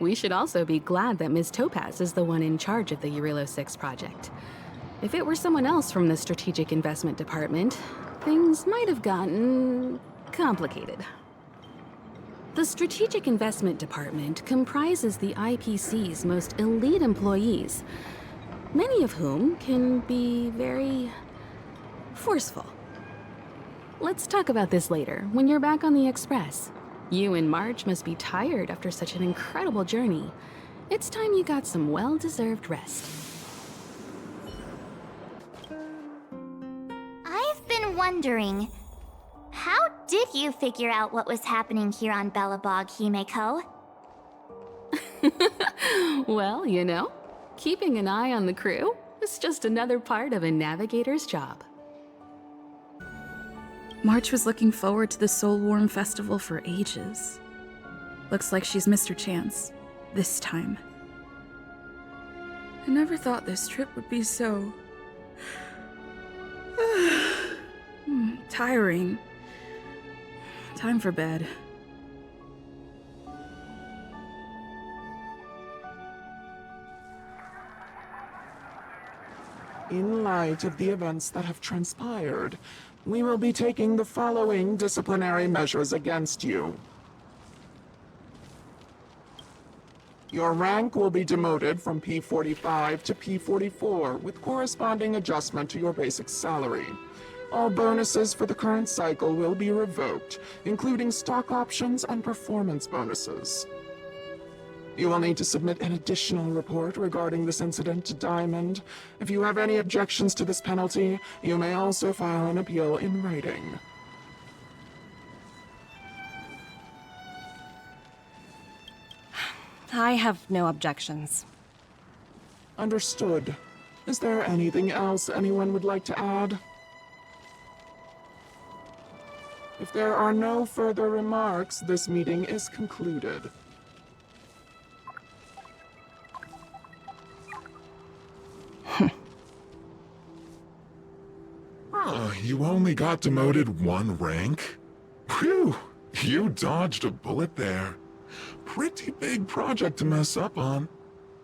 We should also be glad that Ms. Topaz is the one in charge of the Urilo 6 project. If it were someone else from the Strategic Investment Department, things might have gotten complicated. The Strategic Investment Department comprises the IPC's most elite employees, many of whom can be very forceful. Let's talk about this later, when you're back on the Express. You and Marge must be tired after such an incredible journey. It's time you got some well-deserved rest. I've been wondering, how did you figure out what was happening here on Belobog, Himeko? Well, you know, keeping an eye on the crew is just another part of a navigator's job. March was looking forward to the Soulwarm Festival for ages. Looks like she's missed her chance. This time. I never thought this trip would be so... tiring. Time for bed. In light of the events that have transpired, we will be taking the following disciplinary measures against you. Your rank will be demoted from P45 to P44 with corresponding adjustment to your basic salary. All bonuses for the current cycle will be revoked, including stock options and performance bonuses. You will need to submit an additional report regarding this incident to Diamond. If you have any objections to this penalty, you may also file an appeal in writing. I have no objections. Understood. Is there anything else anyone would like to add? If there are no further remarks, this meeting is concluded. You only got demoted one rank? Phew, you dodged a bullet there. Pretty big project to mess up on.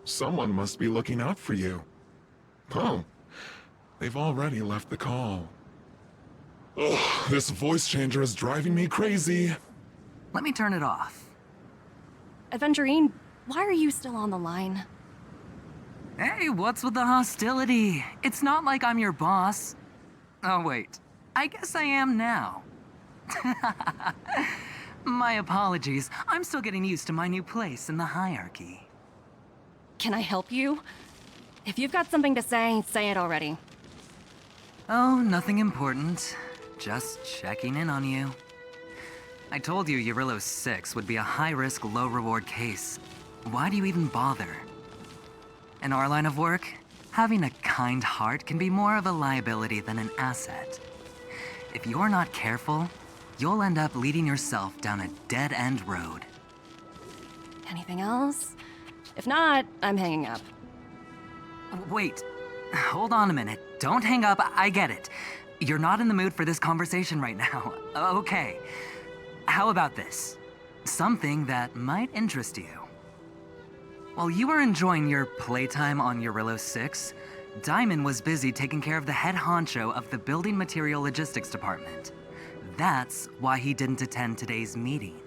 Someone must be looking out for you. Oh, they've already left the call. Ugh, this voice changer is driving me crazy. Let me turn it off. Aventurine, why are you still on the line? Hey, what's with the hostility? It's not like I'm your boss. Oh, wait. I guess I am now. My apologies. I'm still getting used to my new place in the hierarchy. Can I help you? If you've got something to say it already. Oh, nothing important. Just checking in on you. I told you Eurylos 6 would be a high-risk, low-reward case. Why do you even bother? In our line of work, having a kind heart can be more of a liability than an asset. If you're not careful, you'll end up leading yourself down a dead-end road. Anything else? If not, I'm hanging up. Wait, hold on a minute. Don't hang up, I get it. You're not in the mood for this conversation right now. Okay. How about this? Something that might interest you. While you were enjoying your playtime on Eurylos 6, Diamond was busy taking care of the head honcho of the Building Material Logistics Department. That's why he didn't attend today's meeting.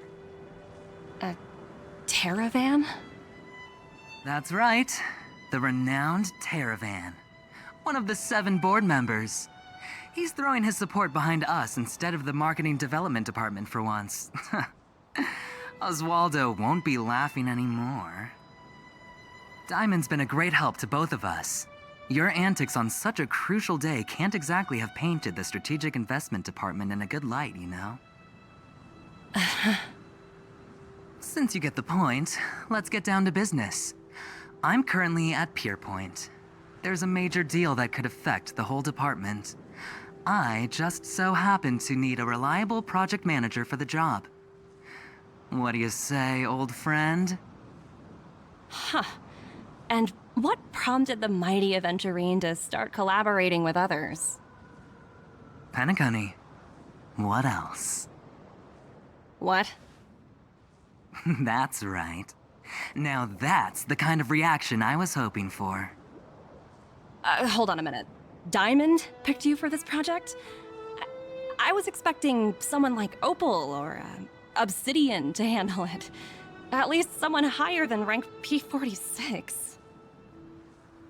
A Terravan? That's right. The renowned Terravan. One of the 7 board members. He's throwing his support behind us instead of the Marketing Development Department for once. Oswaldo won't be laughing anymore. Diamond's been a great help to both of us. Your antics on such a crucial day can't exactly have painted the Strategic Investment Department in a good light, you know? Since you get the point, let's get down to business. I'm currently at Pierpoint. There's a major deal that could affect the whole department. I just so happen to need a reliable project manager for the job. What do you say, old friend? Huh. And what prompted the mighty Aventurine to start collaborating with others? Penacony. What else? What? That's right. Now that's the kind of reaction I was hoping for. Hold on a minute. Diamond picked you for this project? I was expecting someone like Opal or Obsidian to handle it. At least someone higher than rank P46.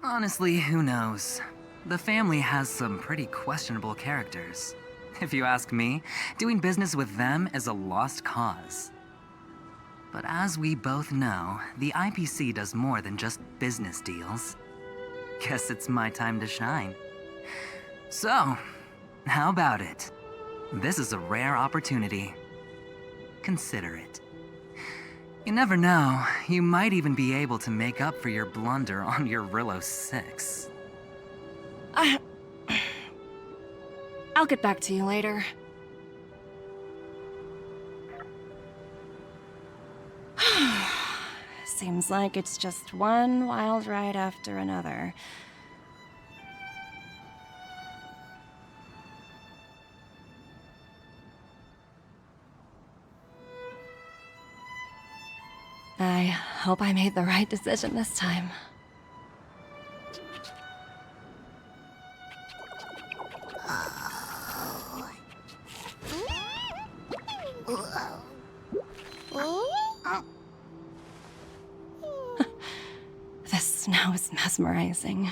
Honestly, who knows? The family has some pretty questionable characters. If you ask me, doing business with them is a lost cause. But as we both know, the IPC does more than just business deals. Guess it's my time to shine. So, how about it? This is a rare opportunity. Consider it. You never know, you might even be able to make up for your blunder on Eurylos 6. I'll get back to you later. Seems like it's just one wild ride after another. I hope I made the right decision this time. This snow is mesmerizing.